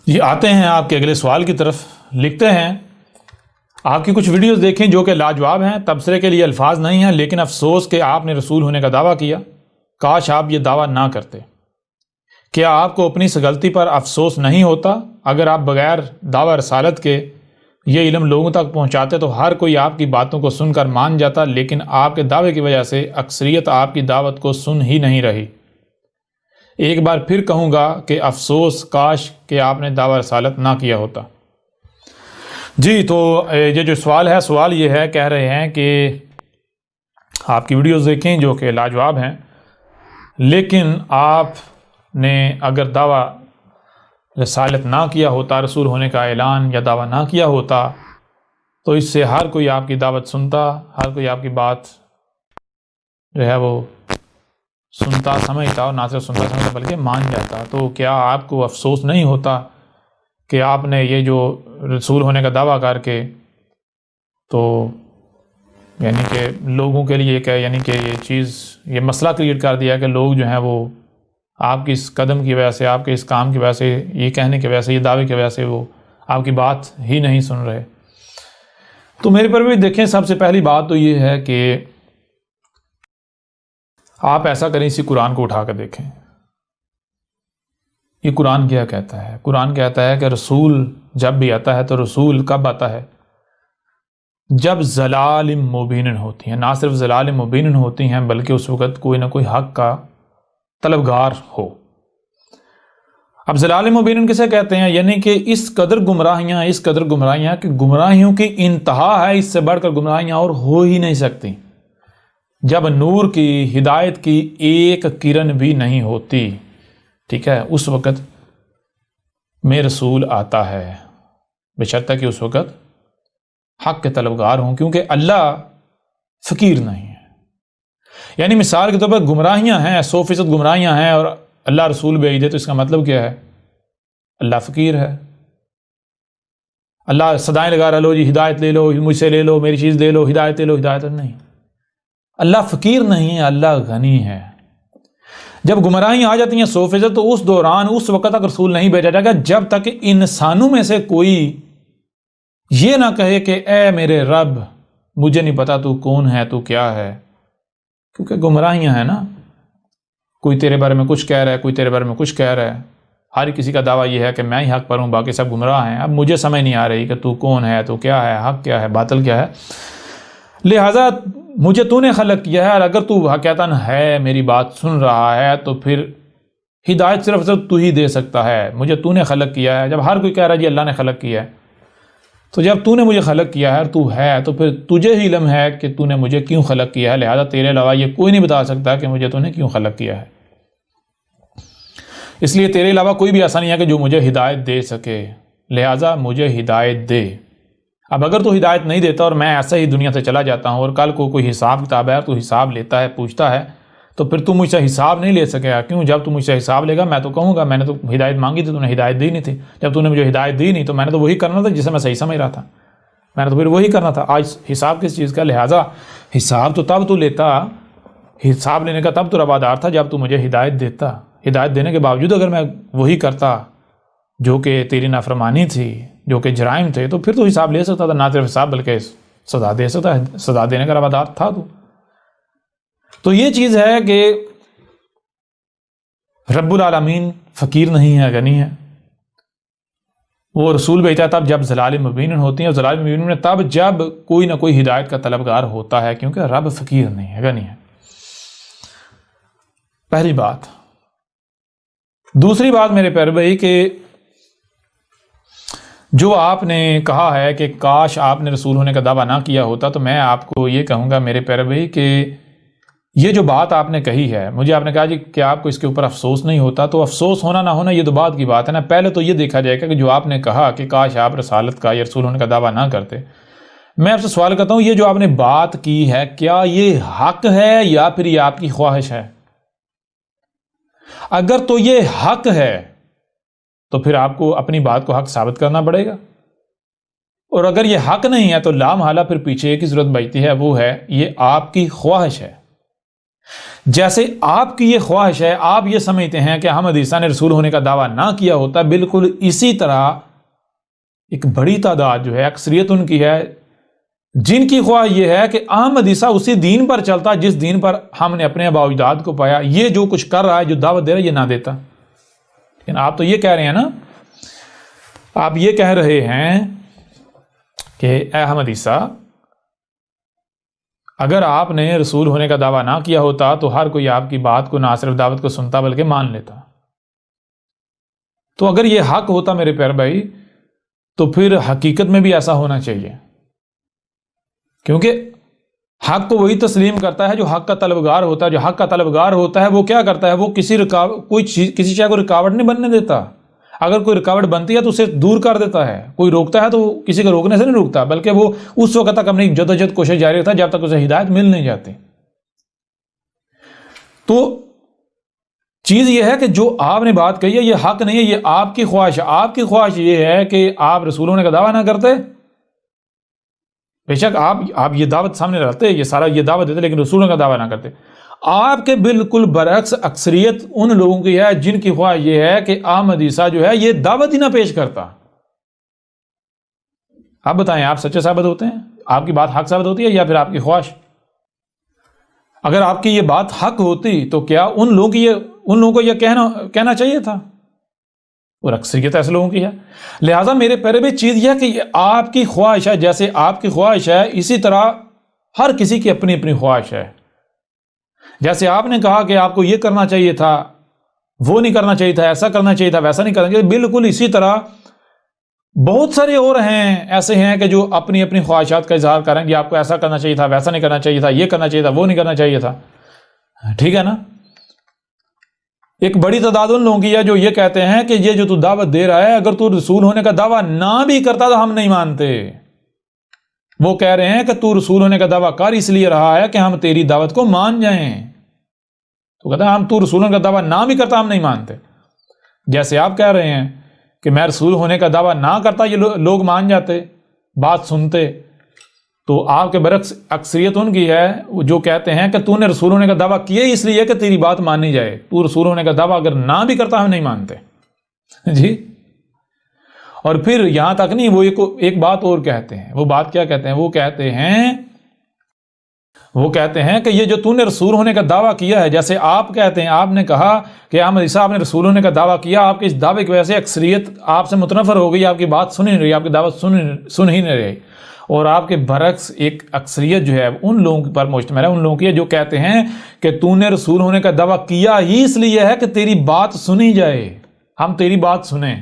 جی آتے ہیں آپ کے اگلے سوال کی طرف۔ لکھتے ہیں آپ کی کچھ ویڈیوز دیکھیں جو کہ لاجواب ہیں، تبصرے کے لیے الفاظ نہیں ہیں، لیکن افسوس کہ آپ نے رسول ہونے کا دعویٰ کیا، کاش آپ یہ دعویٰ نہ کرتے۔ کیا آپ کو اپنی اس غلطی پر افسوس نہیں ہوتا؟ اگر آپ بغیر دعویٰ رسالت کے یہ علم لوگوں تک پہنچاتے تو ہر کوئی آپ کی باتوں کو سن کر مان جاتا، لیکن آپ کے دعوے کی وجہ سے اکثریت آپ کی دعوت کو سن ہی نہیں رہی۔ ایک بار پھر کہوں گا کہ افسوس، کاش کہ آپ نے دعویٰ رسالت نہ کیا ہوتا۔ جی تو یہ جو سوال یہ ہے، کہہ رہے ہیں کہ آپ کی ویڈیوز دیکھیں جو کہ لاجواب ہیں، لیکن آپ نے اگر دعویٰ رسالت نہ کیا ہوتا، رسول ہونے کا اعلان یا دعویٰ نہ کیا ہوتا، تو اس سے ہر کوئی آپ کی دعوت سنتا، ہر کوئی آپ کی بات جو ہے وہ سنتا سمجھتا، اور نہ صرف سنتا سمجھتا بلکہ مان جاتا۔ تو کیا آپ کو افسوس نہیں ہوتا کہ آپ نے یہ جو رسول ہونے کا دعویٰ کر کے تو یعنی کہ لوگوں کے لیے یعنی کہ یہ چیز، یہ مسئلہ کریٹ کر دیا کہ لوگ جو ہیں وہ آپ کی اس قدم کی وجہ سے، آپ کے اس کام کی وجہ سے، یہ کہنے کی وجہ سے، یہ دعوے کی وجہ سے وہ آپ کی بات ہی نہیں سن رہے۔ تو میرے پر بھی دیکھیں، سب سے پہلی بات تو یہ ہے کہ آپ ایسا کریں، اسی قرآن کو اٹھا کر دیکھیں۔ یہ قرآن کیا کہتا ہے؟ قرآن کہتا ہے کہ رسول جب بھی آتا ہے تو رسول کب آتا ہے؟ جب ضلال مبین ہوتی ہیں، نہ صرف ضلال مبین ہوتی ہیں بلکہ اس وقت کوئی نہ کوئی حق کا طلبگار ہو۔ اب ضلال مبین کسے کہتے ہیں؟ یعنی کہ اس قدر گمراہیاں کہ گمراہیوں کی انتہا ہے، اس سے بڑھ کر گمراہیاں اور ہو ہی نہیں سکتی۔ جب نور کی، ہدایت کی ایک کرن بھی نہیں ہوتی، ٹھیک ہے، اس وقت میں رسول آتا ہے، بشرطہ کہ اس وقت حق کے طلبگار ہوں، کیونکہ اللہ فقیر نہیں ہے۔ یعنی مثال کے طور پر گمراہیاں ہیں، 100% گمراہیاں ہیں، اور اللہ رسول بھیج دے تو اس کا مطلب کیا ہے؟ اللہ فقیر ہے۔ اللہ صدائیں لگا رہا، لو جی ہدایت لے لو، مجھ سے لے لو، میری چیز لے لو، ہدایت لے لو، ہدایت نہیں۔ اللہ فقیر نہیں ہے، اللہ غنی ہے۔ جب گمراہیاں آ جاتی ہیں 100%، تو اس دوران، اس وقت تک رسول نہیں بھیجا جائے گا جب تک انسانوں میں سے کوئی یہ نہ کہے کہ اے میرے رب، مجھے نہیں پتا تو کون ہے، تو کیا ہے، کیونکہ گمراہیاں ہیں نا۔ کوئی تیرے بارے میں کچھ کہہ رہا ہے، کوئی تیرے بارے میں کچھ کہہ رہا ہے، ہر کسی کا دعویٰ یہ ہے کہ میں ہی حق پر ہوں، باقی سب گمراہ ہیں۔ اب مجھے سمجھ نہیں آ رہی کہ تو کون ہے، تو کیا ہے، حق کیا ہے، باطل کیا ہے، لہٰذا مجھے تو نے خلق کیا ہے، اور اگر تو حقیقتاً ہے، میری بات سن رہا ہے، تو پھر ہدایت صرف تو ہی دے سکتا ہے۔ مجھے تو نے خلق کیا ہے۔ جب ہر کوئی کہہ رہا ہے جی اللہ نے خلق کیا ہے، تو جب تو نے مجھے خلق کیا ہے اور تو ہے، تو پھر تجھے ہی علم ہے کہ تو نے مجھے کیوں خلق کیا ہے، لہذا تیرے علاوہ یہ کوئی نہیں بتا سکتا کہ مجھے تو نے کیوں خلق کیا ہے۔ اس لیے تیرے علاوہ کوئی بھی ایسا نہیں ہے کہ جو مجھے ہدایت دے سکے، لہذا مجھے ہدایت دے۔ اب اگر تو ہدایت نہیں دیتا اور میں ایسا ہی دنیا سے چلا جاتا ہوں، اور کل کو کوئی حساب کتاب ہے، تو حساب لیتا ہے، پوچھتا ہے، تو پھر تو مجھ سے حساب نہیں لے سکے گا۔ کیوں؟ جب تو مجھ سے حساب لے گا میں تو کہوں گا میں نے تو ہدایت مانگی تھی، تو نے ہدایت دی نہیں تھی۔ جب تو نے مجھے ہدایت دی نہیں تو میں نے تو وہی کرنا تھا جسے میں صحیح سمجھ رہا تھا، میں نے تو پھر وہی کرنا تھا۔ آج حساب کس چیز کا؟ لہٰذا حساب تو تب تو لیتا، حساب لینے کا تب تو روادار تھا جب تو مجھے ہدایت دیتا۔ ہدایت دینے کے باوجود اگر میں وہی کرتا جو کہ تیری نافرمانی تھی، جو کہ جرائم تھے، تو پھر تو حساب لے سکتا تھا، نہ صرف حساب بلکہ سزا دے سکتا ہے، سزا دینے کا روادار تھا تو یہ چیز ہے کہ رب العالمین فقیر نہیں ہے، غنی ہے۔ وہ رسول بھیجتا ہے تب جب ضلال مبین ہوتی ہیں، اور ضلال مبین میں تب جب کوئی نہ کوئی ہدایت کا طلبگار ہوتا ہے، کیونکہ رب فقیر نہیں ہے، غنی ہے۔ پہلی بات۔ دوسری بات میرے پیارے بھائی کہ جو آپ نے کہا ہے کہ کاش آپ نے رسول ہونے کا دعویٰ نہ کیا ہوتا، تو میں آپ کو یہ کہوں گا میرے پیارے بھائی کہ یہ جو بات آپ نے کہی ہے، مجھے آپ نے کہا جی کہ آپ کو اس کے اوپر افسوس نہیں ہوتا، تو افسوس ہونا نہ ہونا یہ دو بات کی بات ہے نا۔ پہلے تو یہ دیکھا جائے گا کہ جو آپ نے کہا کہ کاش آپ رسالت کا یا رسول ہونے کا دعویٰ نہ کرتے، میں آپ سے سوال کرتا ہوں، یہ جو آپ نے بات کی ہے کیا یہ حق ہے یا پھر یہ آپ کی خواہش ہے؟ اگر تو یہ حق ہے تو پھر آپ کو اپنی بات کو حق ثابت کرنا پڑے گا، اور اگر یہ حق نہیں ہے تو لا محالہ پھر پیچھے ایک ہی ضرورت بچتی ہے، وہ ہے یہ آپ کی خواہش ہے۔ جیسے آپ کی یہ خواہش ہے، آپ یہ سمجھتے ہیں کہ احمد عیسیٰ نے رسول ہونے کا دعویٰ نہ کیا ہوتا، بالکل اسی طرح ایک بڑی تعداد جو ہے، اکثریت ان کی ہے جن کی خواہش یہ ہے کہ احمد عیسیٰ اسی دین پر چلتا جس دین پر ہم نے اپنے آباء و اجداد کو پایا، یہ جو کچھ کر رہا ہے، جو دعوت دے رہا ہے، یہ نہ دیتا۔ لیکن آپ تو یہ کہہ رہے ہیں نا، آپ یہ کہہ رہے ہیں کہ اے احمد عیسیٰ، اگر آپ نے رسول ہونے کا دعویٰ نہ کیا ہوتا تو ہر کوئی آپ کی بات کو نہ صرف دعوت کو سنتا بلکہ مان لیتا۔ تو اگر یہ حق ہوتا میرے پیارے بھائی، تو پھر حقیقت میں بھی ایسا ہونا چاہیے، کیونکہ حق کو وہی تسلیم کرتا ہے جو حق کا طلبگار ہوتا ہے۔ جو حق کا طلبگار ہوتا ہے وہ کیا کرتا ہے؟ وہ کسی شے کو رکاوٹ نہیں بننے دیتا۔ اگر کوئی رکاوٹ بنتی ہے تو اسے دور کر دیتا ہے۔ کوئی روکتا ہے تو وہ کسی کو روکنے سے نہیں روکتا، بلکہ وہ اس وقت تک اپنی جدوجہد کوشش جاری رکھتا ہے جب تک اسے ہدایت مل نہیں جاتی۔ تو چیز یہ ہے کہ جو آپ نے بات کہی ہے یہ حق نہیں ہے، یہ آپ کی خواہش ہے۔ آپ کی خواہش یہ ہے کہ آپ رسول ہونے کا دعویٰ نہ کرتے۔ بے شک آپ یہ دعوت سامنے رکھتے، یہ سارا یہ دعوت دیتے، لیکن رسولوں کا دعویٰ نہ کرتے۔ آپ کے بالکل برعکس اکثریت ان لوگوں کی ہے جن کی خواہش یہ ہے کہ احمد عیسیٰ جو ہے یہ دعوت ہی نہ پیش کرتا۔ آپ بتائیں، آپ سچے ثابت ہوتے ہیں؟ آپ کی بات حق ثابت ہوتی ہے یا پھر آپ کی خواہش؟ اگر آپ کی یہ بات حق ہوتی تو کیا ان لوگوں کو یہ کہنا چاہیے تھا؟ اور اکثریت ایسے لوگوں کی ہے۔ لہٰذا میرے پیارے بھی چیز یہ ہے کہ یہ آپ کی خواہش ہے، جیسے آپ کی خواہش ہے اسی طرح ہر کسی کی اپنی اپنی خواہش ہے۔ جیسے آپ نے کہا کہ آپ کو یہ کرنا چاہیے تھا، وہ نہیں کرنا چاہیے تھا، ایسا کرنا چاہیے تھا، ویسا نہیں کرنا چاہیے، بالکل اسی طرح بہت سارے اور ایسے ہیں کہ جو اپنی اپنی خواہشات کا اظہار کریں گے، آپ کو ایسا کرنا چاہیے تھا، ویسا نہیں کرنا چاہیے تھا، یہ کرنا چاہیے تھا، وہ نہیں کرنا چاہیے تھا۔ ٹھیک ہے نا؟ ایک بڑی تعداد ان لوگوں کی ہے جو یہ کہتے ہیں کہ یہ جو تو دعوت دے رہا ہے، اگر تو رسول ہونے کا دعویٰ نہ بھی کرتا تو ہم نہیں مانتے۔ وہ کہہ رہے ہیں کہ تو رسول ہونے کا دعویٰ کر اس لیے رہا ہے کہ ہم تیری دعوت کو مان جائیں۔ تو کہتا ہے ہم تو رسول ہونے کا دعویٰ نہ بھی کرتا ہم نہیں مانتے۔ جیسے آپ کہہ رہے ہیں کہ میں رسول ہونے کا دعویٰ نہ کرتا یہ لوگ مان جاتے، بات سنتے، تو آپ کے برعکس اکثریت ان کی ہے جو کہتے ہیں کہ تو نے رسول ہونے کا دعویٰ کیا اس لیے کہ تیری بات مانی جائے، تو رسول ہونے کا دعویٰ اگر نہ بھی کرتا ہم نہیں مانتے۔ جی، اور پھر یہاں تک نہیں، وہ ایک بات اور کہتے ہیں۔ وہ بات کیا کہتے ہیں؟ وہ کہتے ہیں کہ یہ جو تو نے رسول ہونے کا دعویٰ کیا ہے، جیسے آپ کہتے ہیں، آپ نے کہا کہ احمد عیسیٰ آپ نے رسول ہونے کا دعویٰ کیا، آپ کے اس دعوے کی وجہ سے اکثریت آپ سے متنفر ہو گئی، آپ کی بات سن ہی نہیں رہی، آپ کی دعوت سن ہی نہیں رہی، اور آپ کے برعکس ایک اکثریت جو ہے ان لوگوں پر مشتمل ہے، ان لوگوں کی جو کہتے ہیں کہ تو نے رسول ہونے کا دعویٰ کیا ہی اس لیے ہے کہ تیری بات سنی جائے، ہم تیری بات سنیں،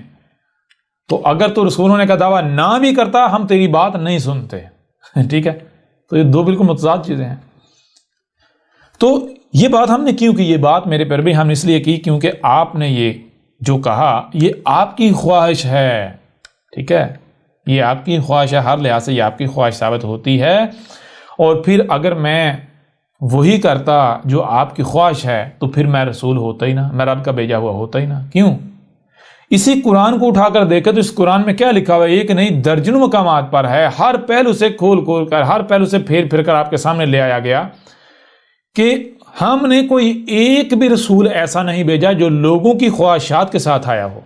تو اگر تو رسول ہونے کا دعویٰ نہ بھی کرتا ہم تیری بات نہیں سنتے۔ ٹھیک ہے؟ تو یہ دو بالکل متضاد چیزیں ہیں۔ تو یہ بات ہم نے کیوں کی؟ یہ بات میرے پیارے بھائی ہم نے اس لیے کی کیونکہ آپ نے یہ جو کہا یہ آپ کی خواہش ہے۔ ٹھیک ہے؟ یہ آپ کی خواہش ہے، ہر لحاظ سے یہ آپ کی خواہش ثابت ہوتی ہے۔ اور پھر اگر میں وہی کرتا جو آپ کی خواہش ہے تو پھر میں رسول ہوتا ہی نہ، میں رب کا بھیجا ہوا ہوتا ہی نہ۔ کیوں؟ اسی قرآن کو اٹھا کر دیکھیں تو اس قرآن میں کیا لکھا ہوا ہے؟ ایک نہیں درجنوں مقامات پر ہے، ہر پہلو سے کھول کر، ہر پہلو سے پھیر کر آپ کے سامنے لے آیا گیا کہ ہم نے کوئی ایک بھی رسول ایسا نہیں بھیجا جو لوگوں کی خواہشات کے ساتھ آیا ہو۔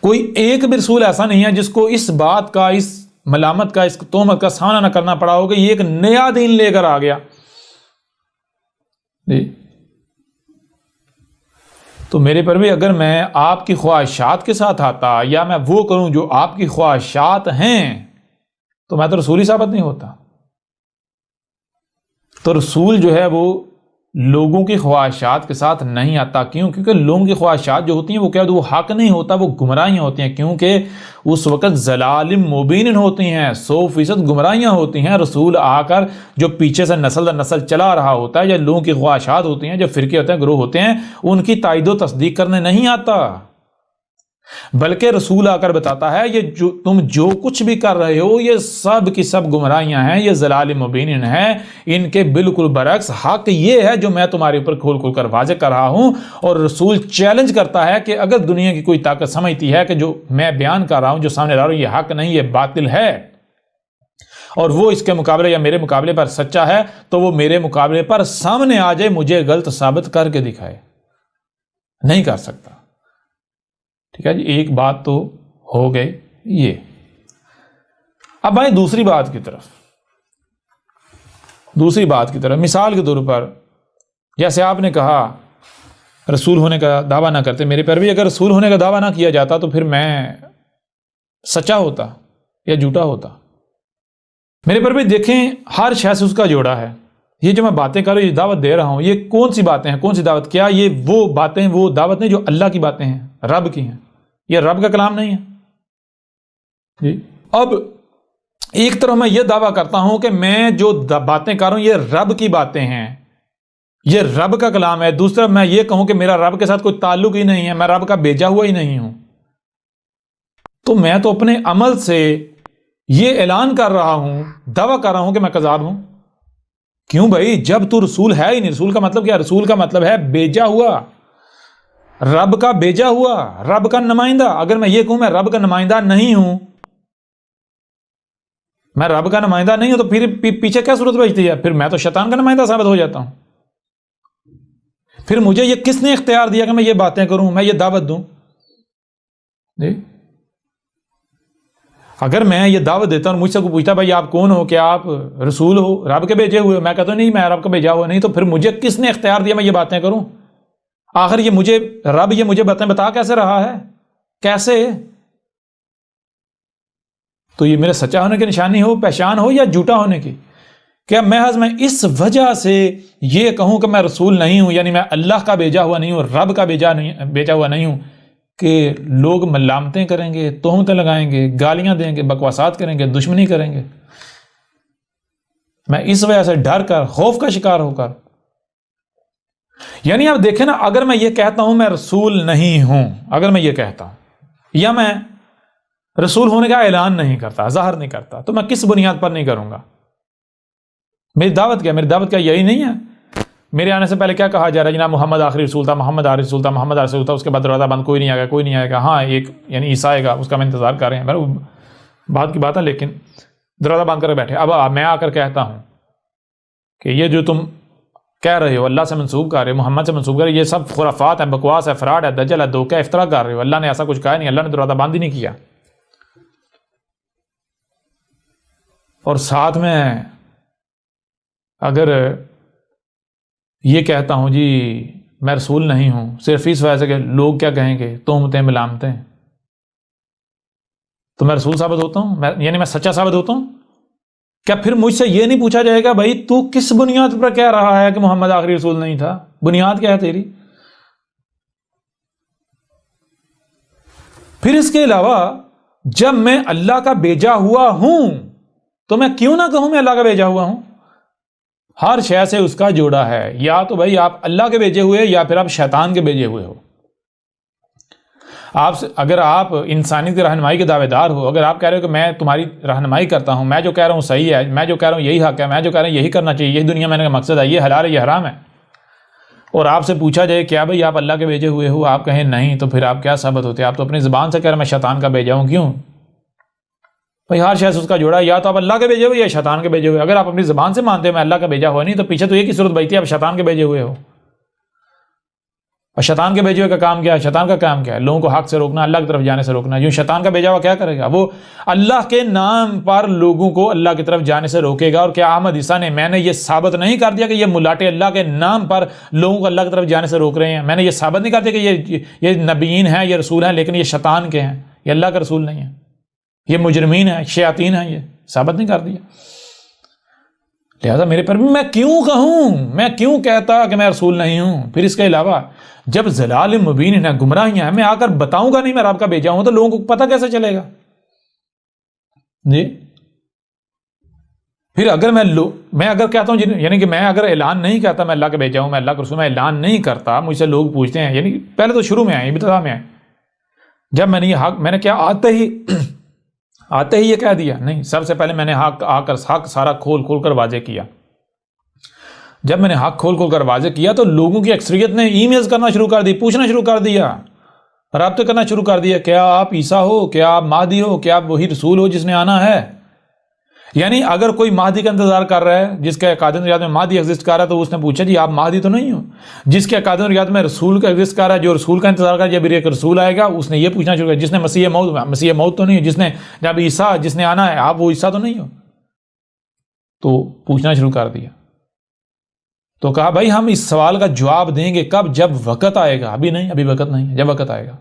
کوئی ایک بھی رسول ایسا نہیں ہے جس کو اس بات کا، اس ملامت کا، اس تہمت کا سامنا نہ کرنا پڑا ہو کہ یہ ایک نیا دین لے کر آ گیا۔ جی، تو میرے پر بھی اگر میں آپ کی خواہشات کے ساتھ آتا یا میں وہ کروں جو آپ کی خواہشات ہیں تو میں تو رسول ہی ثابت نہیں ہوتا۔ تو رسول جو ہے وہ لوگوں کی خواہشات کے ساتھ نہیں آتا۔ کیوں؟ کیونکہ لوگوں کی خواہشات جو ہوتی ہیں وہ کیا، وہ حق نہیں ہوتا، وہ گمراہیاں ہوتی ہیں، کیونکہ اس وقت ضلال مبین ہوتی ہیں، 100% گمراہیاں ہوتی ہیں۔ رسول آ کر جو پیچھے سے نسل در نسل چلا رہا ہوتا ہے، یا لوگوں کی خواہشات ہوتی ہیں، جو فرقے ہوتے ہیں، گروہ ہوتے ہیں، ان کی تائید و تصدیق کرنے نہیں آتا، بلکہ رسول آ کر بتاتا ہے یہ تم جو کچھ بھی کر رہے ہو یہ سب کی سب گمراہیاں ہیں، یہ ضلال مبین ہیں، ان کے بالکل برعکس حق یہ ہے جو میں تمہارے اوپر کھول کر واضح کر رہا ہوں۔ اور رسول چیلنج کرتا ہے کہ اگر دنیا کی کوئی طاقت سمجھتی ہے کہ جو میں بیان کر رہا ہوں، جو سامنے لا رہا ہوں، یہ حق نہیں، یہ باطل ہے، اور وہ اس کے مقابلے یا میرے مقابلے پر سچا ہے تو وہ میرے مقابلے پر سامنے آ جائے، مجھے غلط ثابت کر کے دکھائے، نہیں کر سکتا۔ ٹھیک ہے جی، ایک بات تو ہو گئی یہ۔ اب آئیں دوسری بات کی طرف۔ مثال کے طور پر جیسے آپ نے کہا رسول ہونے کا دعویٰ نہ کرتے، میرے پر بھی اگر رسول ہونے کا دعویٰ نہ کیا جاتا تو پھر میں سچا ہوتا یا جھوٹا ہوتا؟ میرے پر بھی دیکھیں ہر شے سے اس کا جوڑا ہے۔ یہ جو میں باتیں کر رہا ہوں، یہ دعوت دے رہا ہوں، یہ کون سی باتیں ہیں، کون سی دعوت؟ کیا یہ وہ باتیں، وہ دعوت نہیں جو اللہ کی باتیں ہیں، رب کی ہیں؟ یہ رب کا کلام نہیں ہے جی۔ اب ایک طرف میں یہ دعویٰ کرتا ہوں کہ میں جو باتیں کر رہا ہوں یہ رب کی باتیں ہیں، یہ رب کا کلام ہے، دوسرا میں یہ کہوں کہ میرا رب کے ساتھ کوئی تعلق ہی نہیں ہے، میں رب کا بھیجا ہوا ہی نہیں ہوں، تو میں تو اپنے عمل سے یہ اعلان کر رہا ہوں، دعویٰ کر رہا ہوں کہ میں کذاب ہوں۔ کیوں بھائی؟ جب تو رسول ہے ہی نہیں۔ رسول کا مطلب کیا؟ رسول کا مطلب ہے بھیجا ہوا، رب کا بھیجا ہوا، رب کا نمائندہ۔ اگر میں یہ کہوں میں رب کا نمائندہ نہیں ہوں، میں رب کا نمائندہ نہیں ہوں، تو پھر پیچھے کیا صورت بچتی ہے؟ پھر میں تو شیطان کا نمائندہ ثابت ہو جاتا ہوں۔ پھر مجھے یہ کس نے اختیار دیا کہ میں یہ باتیں کروں، میں یہ دعوت دوں؟ جی، اگر میں یہ دعوت دیتا ہوں، مجھ سے کوئی پوچھتا بھائی آپ کون ہو، کیا آپ رسول ہو، رب کے بھیجے ہوئے؟ میں کہتا ہوں نہیں، میں رب کا بھیجا ہوا نہیں، تو پھر مجھے کس نے اختیار دیا میں یہ باتیں کروں؟ آخر یہ مجھے رب یہ مجھے بتا کیسے رہا ہے؟ کیسے؟ تو یہ میرے سچا ہونے کی نشانی ہو، پہچان ہو، یا جھوٹا ہونے کی؟ کیا محض میں اس وجہ سے یہ کہوں کہ میں رسول نہیں ہوں، یعنی میں اللہ کا بھیجا ہوا نہیں ہوں، رب کا بھیجا ہوا نہیں ہوں، کہ لوگ ملامتیں کریں گے، تہمتیں لگائیں گے، گالیاں دیں گے، بکواسات کریں گے، دشمنی کریں گے؟ میں اس وجہ سے ڈر کر، خوف کا شکار ہو کر، یعنی آپ دیکھیں نا، اگر میں یہ کہتا ہوں میں رسول نہیں ہوں، اگر میں یہ کہتا ہوں، یا میں رسول ہونے کا اعلان نہیں کرتا، ظاہر نہیں کرتا، تو میں کس بنیاد پر نہیں کروں گا؟ میری دعوت کیا؟ میری دعوت کیا یہی نہیں ہے؟ میرے آنے سے پہلے کیا کہا جا رہا ہے؟ جناب محمد آخری رسول تھا، محمد آخری رسول تھا، محمد آخری رسول تھا، اس کے بعد دروازہ بند، کوئی نہیں آئے گا، کوئی نہیں آئے گا۔ ہاں ایک یعنی عیسیٰ آئے گا، اس کا میں انتظار کر رہے ہیں، بات کی بات ہے، لیکن دروازہ بند کر کے بیٹھے۔ اب میں آ کر کہتا ہوں کہ یہ جو تم کہہ رہے ہو اللہ سے منسوب کر رہے ہو، محمد سے منسوب کر رہے ہو، یہ سب خرافات ہے، بکواس ہے، فراڈ ہے، دجل ہے، دھوکہ، افطرا کر رہے ہو، اللہ نے ایسا کچھ کہا نہیں، اللہ نے دروازہ بند ہی نہیں کیا۔ اور ساتھ میں اگر یہ کہتا ہوں جی میں رسول نہیں ہوں، صرف اس وجہ سے کہ لوگ کیا کہیں گے، تہمتیں ملامتیں، تو میں رسول ثابت ہوتا ہوں، یعنی میں سچا ثابت ہوتا ہوں؟ کیا پھر مجھ سے یہ نہیں پوچھا جائے گا بھائی تو کس بنیاد پر کہہ رہا ہے کہ محمد آخری رسول نہیں تھا؟ بنیاد کیا ہے تیری؟ پھر اس کے علاوہ جب میں اللہ کا بھیجا ہوا ہوں تو میں کیوں نہ کہوں میں اللہ کا بھیجا ہوا ہوں؟ ہر شے سے اس کا جوڑا ہے، یا تو بھائی آپ اللہ کے بھیجے ہوئے یا پھر آپ شیطان کے بھیجے ہوئے ہو۔ اگر آپ انسانیت کی رہنمائی کے دعوے دار ہو، اگر آپ کہہ رہے ہو کہ میں تمہاری رہنمائی کرتا ہوں، میں جو کہہ رہا ہوں صحیح ہے، میں جو کہہ رہا ہوں یہی حق ہے، میں جو کہہ رہا ہوں یہی کرنا چاہیے، یہی دنیا میں نے مقصد ہے، یہ حلال ہے، یہ حرام ہے، اور آپ سے پوچھا جائے کیا بھائی آپ اللہ کے بھیجے ہوئے ہو، آپ کہیں نہیں، تو پھر آپ کیا ثابت ہوتے؟ آپ تو اپنی زبان سے کہہ رہے میں شیطان کا بھیجا ہوں۔ کیوں بھائی؟ ہر شخص اس کا جوڑا ہے، یا تو آپ اللہ کے بھیجے ہوئے یا شیطان کے بھیجے ہوئے۔ اگر آپ اپنی زبان سے مانتے ہیں میں اللہ کا بھیجا ہوا نہیں، تو پیچھے تو یہ کی صورت بچتی ہے آپ شیطان کے بھیجے ہوئے ہو۔ اور شیطان کے بھیجے ہوئے کا کام کیا ہے؟ شیطان کا کام کیا ہے؟ لوگوں کو حق سے روکنا، اللہ کی طرف جانے سے روکنا۔ یوں شیطان کا بھیجا ہوا کیا کرے گا؟ وہ اللہ کے نام پر لوگوں کو اللہ کی طرف جانے سے روکے گا۔ اور کیا احمد عیسیٰ نے میں نے یہ ثابت نہیں کر دیا کہ یہ ملاٹے اللہ کے نام پر لوگوں کو اللہ کی طرف جانے سے روک رہے ہیں؟ میں نے یہ ثابت نہیں کر دیا کہ یہ نبیین ہیں، یہ رسول ہیں، لیکن یہ شیطان کے ہیں، یہ اللہ کا رسول نہیں ہے، یہ مجرمین ہیں، شیاطین ہیں، یہ ثابت نہیں کر دیا؟ لہذا میرے پر بھی میں کیوں کہوں، میں کیوں کہتا کہ میں رسول نہیں ہوں؟ پھر اس کے علاوہ جب ضلال مبین ہے، گمراہیاں ہیں، میں آ کر بتاؤں گا نہیں میں رب کا بھیجا ہوں تو لوگوں کو پتہ کیسے چلے گا؟ جی پھر اگر میں اگر کہتا ہوں یعنی کہ میں اگر اعلان نہیں کرتا میں اللہ کا بھیجا ہوں، میں اللہ کا رسول، میں اعلان نہیں کرتا، مجھ سے لوگ پوچھتے ہیں، یعنی پہلے تو شروع میں آئے، ابتدا میں آئے، جب میں نے یہ حق، میں نے کیا آتے ہی یہ کہہ دیا؟ نہیں، سب سے پہلے میں نے حق سارا کھول کر واضح کیا۔ جب میں نے حق کھول کر واضح کیا تو لوگوں کی اکثریت نے ای میلز کرنا شروع کر دی، پوچھنا شروع کر دیا، رابطے کرنا شروع کر دیا، کیا آپ عیسیٰ ہو، کیا آپ مہدی ہو، کیا آپ وہی رسول ہو جس نے آنا ہے؟ یعنی اگر کوئی مہدی کا انتظار کر رہا ہے، جس کے عقائد نظریات میں مہدی ایگزسٹ کر رہا ہے، تو اس نے پوچھا جی آپ مہدی تو نہیں ہو؟ جس کے عقائد نظریات میں رسول کا ایگزسٹ کر رہا ہے، جو رسول کا انتظار کر رہا ہے جب ایک رسول آئے گا، اس نے یہ پوچھنا شروع کیا جس نے مسیح موت تو نہیں ہو؟ جس نے جب عیسیٰ جس نے آنا ہے، آپ وہ عیسیٰ تو نہیں ہو؟ تو پوچھنا شروع کر دیا. تو کہا بھائی ہم اس سوال کا جواب دیں گے کب؟ جب وقت آئے گا. ابھی نہیں، ابھی وقت نہیں ہے، جب وقت آئے گا.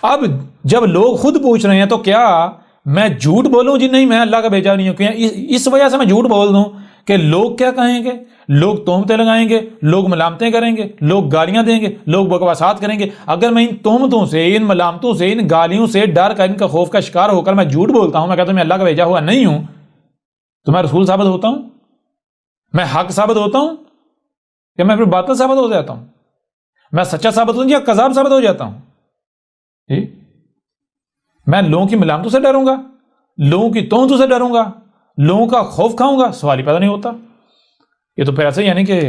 اب جب لوگ خود پوچھ رہے ہیں تو کیا میں جھوٹ بولوں جی نہیں میں اللہ کا بھیجا نہیں ہوں؟ اس وجہ سے میں جھوٹ بول دوں کہ لوگ کیا کہیں گے، لوگ تہمتیں لگائیں گے، لوگ ملامتیں کریں گے، لوگ گالیاں دیں گے، لوگ بکواسات کریں گے. اگر میں ان تہمتوں سے، ان ملامتوں سے، ان گالیوں سے ڈر کر، ان کا خوف کا شکار ہو کر میں جھوٹ بولتا ہوں، میں کہتا ہوں میں اللہ کا بھیجا ہوا نہیں ہوں، تو میں رسول ثابت ہوتا ہوں؟ میں حق ثابت ہوتا ہوں یا میں پھر باطل ثابت ہو جاتا ہوں؟ میں سچا ثابت ہوں یا کذاب ثابت ہو جاتا ہوں؟ میں لوگوں کی ملامتوں سے ڈروں گا، لوگوں کی تہمتوں سے ڈروں گا، لوگوں کا خوف کھاؤں گا؟ سوال ہی پیدا نہیں ہوتا. یہ تو پھر ایسے یعنی کہ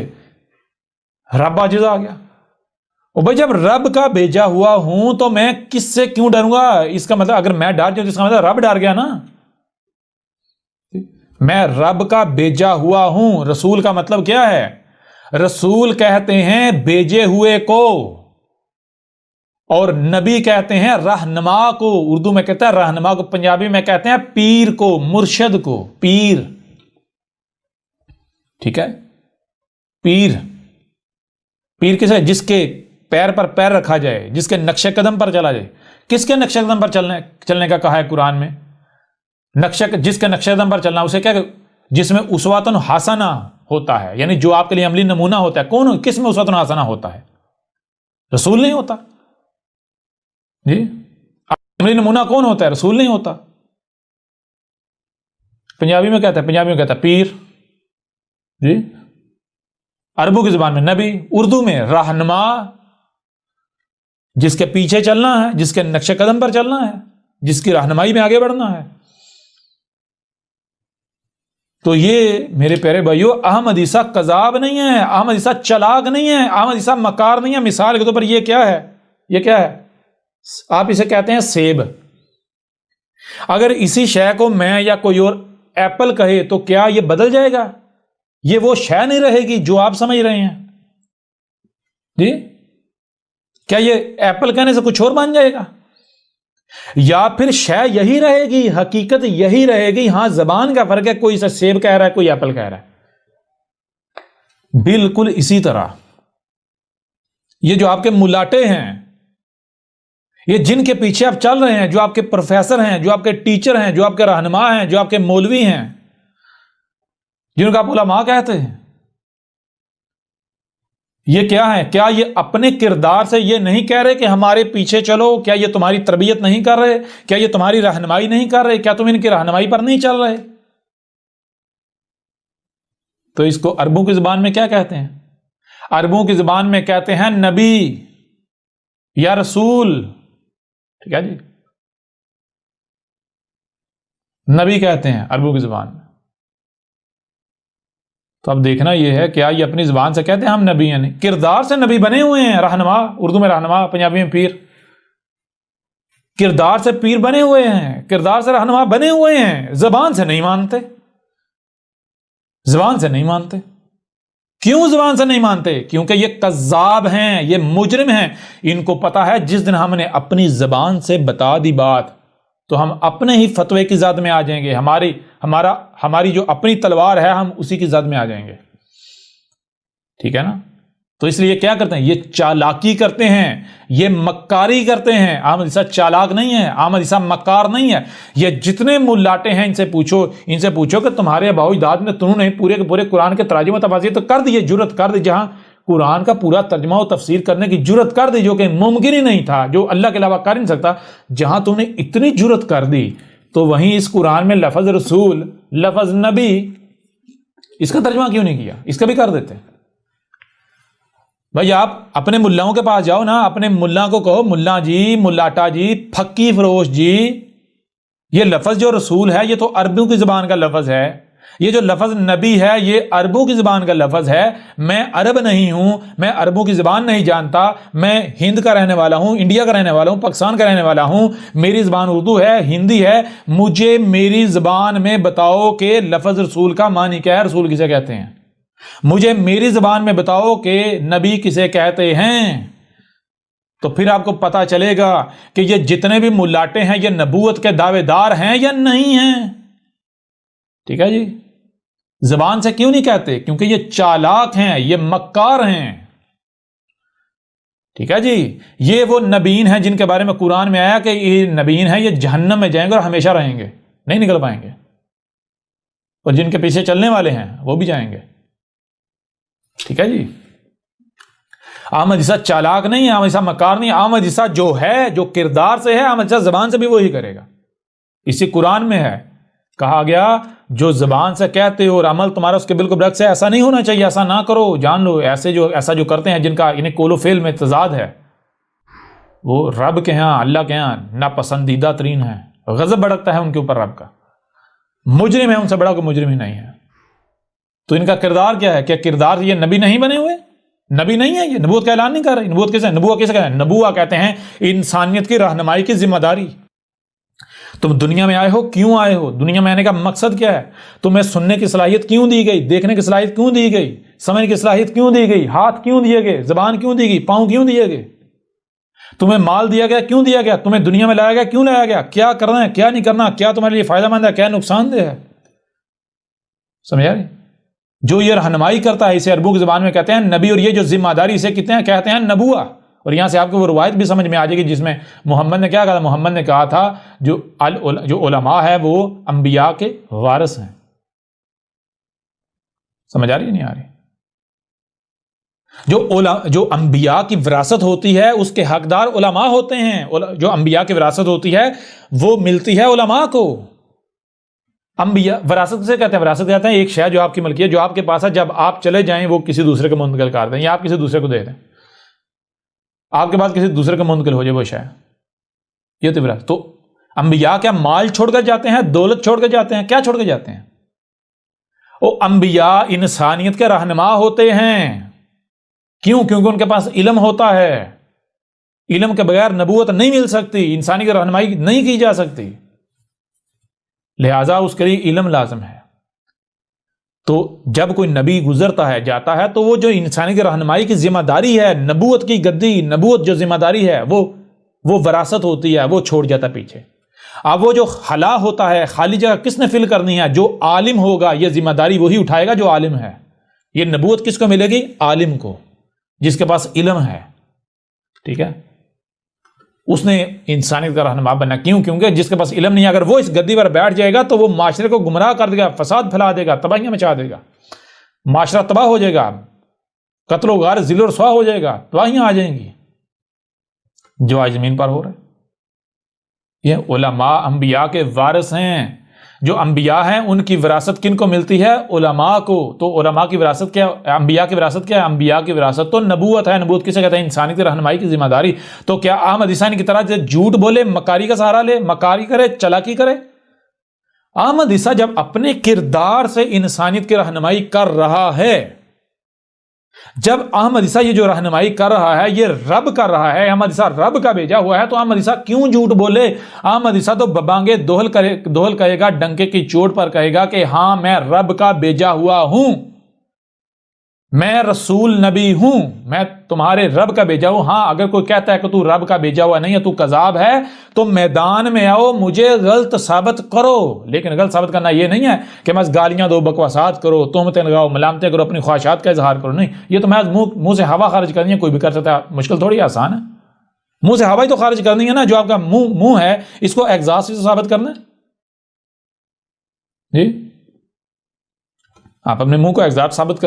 رب عاجز آ گیا. اور بھائی جب رب کا بھیجا ہوا ہوں تو میں کس سے کیوں ڈروں گا؟ اس کا مطلب اگر میں ڈر جاؤں، اس کا مطلب رب ڈر گیا نا. میں رب کا بھیجا ہوا ہوں. رسول کا مطلب کیا ہے؟ رسول کہتے ہیں بھیجے ہوئے کو، اور نبی کہتے ہیں رہنما کو. اردو میں کہتا ہے رہنما کو، پنجابی میں کہتے ہیں پیر کو، مرشد کو. پیر، ٹھیک ہے، پیر کس ہے؟ جس کے پیر پر پیر رکھا جائے، جس کے نقش قدم پر چلا جائے. کس کے نقش قدم پر چلنے کا کہا ہے قرآن میں؟ جس کے نقش قدم پر چلنا، اسے کیا، جس میں اسوۃ حسنہ ہوتا ہے، یعنی جو آپ کے لیے عملی نمونہ ہوتا ہے. کون؟ کس میں اسوۃ حسنہ ہوتا ہے؟ رسول نہیں ہوتا جی. عملی نمونہ کون ہوتا ہے؟ رسول نہیں ہوتا. پنجابی میں کہتا ہے پیر جی، عربوں کی زبان میں نبی، اردو میں رہنما، جس کے پیچھے چلنا ہے، جس کے نقش قدم پر چلنا ہے، جس کی رہنمائی میں آگے بڑھنا ہے. تو یہ میرے پیارے بھائیو، احمد عیسیٰ کذاب نہیں ہے، احمد عیسیٰ چلاک نہیں ہے، احمد عیسیٰ مکار نہیں ہے. مثال کے طور پر یہ کیا ہے؟ یہ کیا ہے؟ آپ اسے کہتے ہیں سیب. اگر اسی شے کو میں یا کوئی اور ایپل کہے تو کیا یہ بدل جائے گا؟ یہ وہ شے نہیں رہے گی جو آپ سمجھ رہے ہیں جی. کیا یہ ایپل کہنے سے کچھ اور بن جائے گا؟ یا پھر شے یہی رہے گی، حقیقت یہی رہے گی. ہاں زبان کا فرق ہے، کوئی اسے سیب کہہ رہا ہے، کوئی ایپل کہہ رہا ہے. بالکل اسی طرح یہ جو آپ کے ملاٹے ہیں، یہ جن کے پیچھے آپ چل رہے ہیں، جو آپ کے پروفیسر ہیں، جو آپ کے ٹیچر ہیں، جو آپ کے رہنما ہیں، جو آپ کے مولوی ہیں، جن کو آپ علماء کہتے ہیں، یہ کیا ہے؟ کیا یہ اپنے کردار سے یہ نہیں کہہ رہے کہ ہمارے پیچھے چلو؟ کیا یہ تمہاری تربیت نہیں کر رہے؟ کیا یہ تمہاری رہنمائی نہیں کر رہے؟ کیا تم ان کی رہنمائی پر نہیں چل رہے؟ تو اس کو عربوں کی زبان میں کیا کہتے ہیں؟ عربوں کی زبان میں کہتے ہیں نبی یا رسول. ٹھیک ہے جی، نبی کہتے ہیں عربوں کی زبان میں. تو اب دیکھنا یہ ہے کیا یہ اپنی زبان سے کہتے ہیں ہم نبی ہیں؟ نہیں، کردار سے نبی بنے ہوئے ہیں. رہنما، اردو میں رہنما، پنجابی میں پیر. کردار سے پیر بنے ہوئے ہیں، کردار سے رہنما بنے ہوئے ہیں. زبان سے نہیں مانتے، زبان سے نہیں مانتے. کیوں زبان سے نہیں مانتے؟ کیونکہ یہ کذاب ہیں، یہ مجرم ہیں. ان کو پتا ہے جس دن ہم نے اپنی زبان سے بتا دی بات تو ہم اپنے ہی فتوے کی زد میں آ جائیں گے. ہماری جو اپنی تلوار ہے ہم اسی کی زد میں آ جائیں گے. ٹھیک ہے نا؟ تو اس لیے کیا کرتے ہیں؟ یہ چالاکی کرتے ہیں، یہ مکاری کرتے ہیں. احمد عیسیٰ چالاک نہیں ہے، احمد عیسیٰ مکار نہیں ہے. یہ جتنے ملاٹے ہیں ان سے پوچھو کہ تمہارے آباء و اجداد نے تنہوں نے پورے کے پورے قرآن کے تراجم و تفاسیر تو کر دی، جرت کر دی، جہاں قرآن کا پورا ترجمہ و تفسیر کرنے کی جرت کر دی، جو کہ ممکن ہی نہیں تھا، جو اللہ کے علاوہ کر نہیں سکتا. جہاں تم نے اتنی جرت کر دی تو وہیں اس قرآن میں لفظ رسول، لفظ نبی، اس کا ترجمہ کیوں نہیں کیا؟ اس کا بھی کر دیتے. بھائی آپ اپنے ملاؤں کے پاس جاؤ نا، اپنے ملا کو کہو ملا جی، ملاٹا جی، پھکی فروش جی، یہ لفظ جو رسول ہے یہ تو عربوں کی زبان کا لفظ ہے، یہ جو لفظ نبی ہے یہ عربوں کی زبان کا لفظ ہے. میں عرب نہیں ہوں, میں عربوں کی زبان نہیں جانتا, میں ہند کا رہنے والا ہوں, انڈیا کا رہنے والا ہوں, پاکستان کا رہنے والا ہوں, میری زبان اردو ہے, ہندی ہے. مجھے میری زبان میں بتاؤ کہ لفظ رسول کا معنی کیا ہے, رسول کسے کہتے ہیں. مجھے میری زبان میں بتاؤ کہ نبی کسے کہتے ہیں. تو پھر آپ کو پتا چلے گا کہ یہ جتنے بھی ملاٹے ہیں یہ نبوت کے دعوے دار ہیں یا نہیں ہیں. ٹھیک ہے جی. زبان سے کیوں نہیں کہتے؟ کیونکہ یہ چالاک ہیں, یہ مکار ہیں. ٹھیک ہے جی. یہ وہ نبیین ہیں جن کے بارے میں قرآن میں آیا کہ یہ نبیین ہیں, یہ جہنم میں جائیں گے اور ہمیشہ رہیں گے, نہیں نکل پائیں گے. اور جن کے پیچھے چلنے والے ہیں وہ بھی جائیں گے. ٹھیک ہے جی. احمد عیسیٰ چالاک نہیں ہے, احمد عیسیٰ مکار نہیں ہے. احمد عیسیٰ جو ہے, جو کردار سے ہے, احمد عیسیٰ زبان سے بھی وہی کرے گا. اسی قرآن میں ہے, کہا گیا جو زبان سے کہتے ہو اور عمل تمہارا اس کے بالکل برعکس ہے, ایسا نہیں ہونا چاہیے, ایسا نہ کرو. جان لو ایسا جو کرتے ہیں جن کا انہیں قول و فعل میں تضاد ہے, وہ رب کے ہاں, اللہ کے ہاں ناپسندیدہ ترین ہیں. غضب بھڑکتا ہے ان کے اوپر رب کا. مجرم ہے, ان سے بڑا کوئی مجرم ہی نہیں ہے. تو ان کا کردار کیا ہے؟ کیا کردار یہ نبی نہیں بنے ہوئے؟ نبی نہیں ہے, یہ نبوت کا اعلان نہیں کر رہے. نبوت کیسے؟ نبوت کیسے کہتے ہیں؟ نبوت کہتے ہیں انسانیت کی رہنمائی کی ذمہ داری. تم دنیا میں آئے ہو, کیوں آئے ہو؟ دنیا میں آنے کا مقصد کیا ہے؟ تمہیں سننے کی صلاحیت کیوں دی گئی؟ دیکھنے کی صلاحیت کیوں دی گئی؟ سمجھنے کی صلاحیت کیوں دی گئی؟ ہاتھ کیوں دیے گئے؟ زبان کیوں دی گئی؟ پاؤں کیوں دیے گئے؟ تمہیں مال دیا گیا, کیوں دیا گیا؟ تمہیں دنیا میں لایا گیا, کیوں لایا گیا؟ کیا کرنا ہے, کیا نہیں کرنا, کیا تمہارے لیے فائدہ مند ہے, کیا نقصان دہ ہے؟ سمجھا رہی؟ جو یہ رہنمائی کرتا ہے اسے عربوں کی زبان میں کہتے ہیں نبی, اور یہ جو ذمہ داری اسے کہتے ہیں نبوہ. اور یہاں سے آپ کو وہ روایت بھی سمجھ میں آ جائے گی جس میں محمد نے کیا کہا تھا. محمد نے کہا تھا جو علماء ہے وہ انبیاء کے وارث ہیں. سمجھ آ رہی ہے نہیں آ رہی؟ جو انبیاء کی وراثت ہوتی ہے اس کے حقدار علماء ہوتے ہیں. جو انبیاء کی وراثت ہوتی ہے وہ ملتی ہے علماء کو. انبیاء وراثت سے کہتے ہیں, وراثت کہتے ہیں ایک شے جو آپ کی ملکیت, جو آپ کے پاس ہے, جب آپ چلے جائیں وہ کسی دوسرے کو منتقل کر دیں, یا آپ کسی دوسرے کو دے دیں, آپ کے پاس کسی دوسرے کو منتقل ہو جائے وہ شے. یہ تو وراثت. تو انبیاء کیا مال چھوڑ کر جاتے ہیں, دولت چھوڑ کر جاتے ہیں, کیا چھوڑ کر جاتے ہیں؟ وہ انبیاء انسانیت کے رہنما ہوتے ہیں. کیوں؟ کیونکہ ان کے پاس علم ہوتا ہے. علم کے بغیر نبوت نہیں مل سکتی, انسانی کی رہنمائی نہیں کی جا سکتی, لہذا اس کے لیے علم لازم ہے. تو جب کوئی نبی گزرتا ہے, جاتا ہے, تو وہ جو انسانی کی رہنمائی کی ذمہ داری ہے, نبوت کی گدی, نبوت جو ذمہ داری ہے وہ وراثت ہوتی ہے, وہ چھوڑ جاتا پیچھے. اب وہ جو خلا ہوتا ہے, خالی جگہ کس نے فل کرنی ہے؟ جو عالم ہوگا, یہ ذمہ داری وہی اٹھائے گا جو عالم ہے. یہ نبوت کس کو ملے گی؟ عالم کو, جس کے پاس علم ہے. ٹھیک ہے, اس نے انسانیت کا رہنما بننا. کیوں؟ کیونکہ جس کے پاس علم نہیں ہے, اگر وہ اس گدی پر بیٹھ جائے گا تو وہ معاشرے کو گمراہ کر دے گا, فساد پھیلا دے گا, تباہیاں مچا دے گا, معاشرہ تباہ ہو جائے گا, قتل و غارت, ذل و رسوا ہو جائے گا, تباہیاں آ جائیں گی جو آج زمین پر ہو رہا ہے. یہ علماء انبیاء کے وارث ہیں. جو انبیاء ہیں ان کی وراثت کن کو ملتی ہے؟ علماء کو. تو علماء کی وراثت کیا؟ انبیاء کی وراثت کیا ہے؟ انبیاء کی وراثت تو نبوت ہے. نبوت کسے کہتے ہیں؟ انسانیت کی رہنمائی کی ذمہ داری. تو کیا احمد عیسیٰ کی طرح جھوٹ بولے, مکاری کا سہارا لے, مکاری کرے, چلاکی کرے؟ احمد عیسیٰ جب اپنے کردار سے انسانیت کی رہنمائی کر رہا ہے, جب احمد عیسیٰ یہ جو رہنمائی کر رہا ہے یہ رب کر رہا ہے, احمد عیسیٰ رب کا بھیجا ہوا ہے, تو احمد عیسیٰ کیوں جھوٹ بولے؟ احمد عیسیٰ تو ببانگے دوہل کہے گا, ڈنکے کی چوٹ پر کہے گا کہ ہاں میں رب کا بھیجا ہوا ہوں, میں رسول نبی ہوں, میں تمہارے رب کا بھیجا ہوں. ہاں اگر کوئی کہتا ہے کہ تو رب کا بھیجا ہوا نہیں ہے, تو کذاب ہے, تو میدان میں آؤ, مجھے غلط ثابت کرو. لیکن غلط ثابت کرنا یہ نہیں ہے کہ بس گالیاں دو, بکواسات کرو, تہمتیں لگاؤ, ملامتیں کرو, اپنی خواہشات کا اظہار کرو. نہیں, یہ تو محض منہ سے ہوا خارج کرنی ہے, کوئی بھی کر سکتا ہے. مشکل تھوڑی آسان ہے. منہ سے ہوا ہی تو خارج کرنی ہے نا. جو آپ کا منہ ہے اس کو ایگزاسٹ سے ثابت کرنا ہے. جی آپ اپنے منہ کو ایگزاسٹ ثابت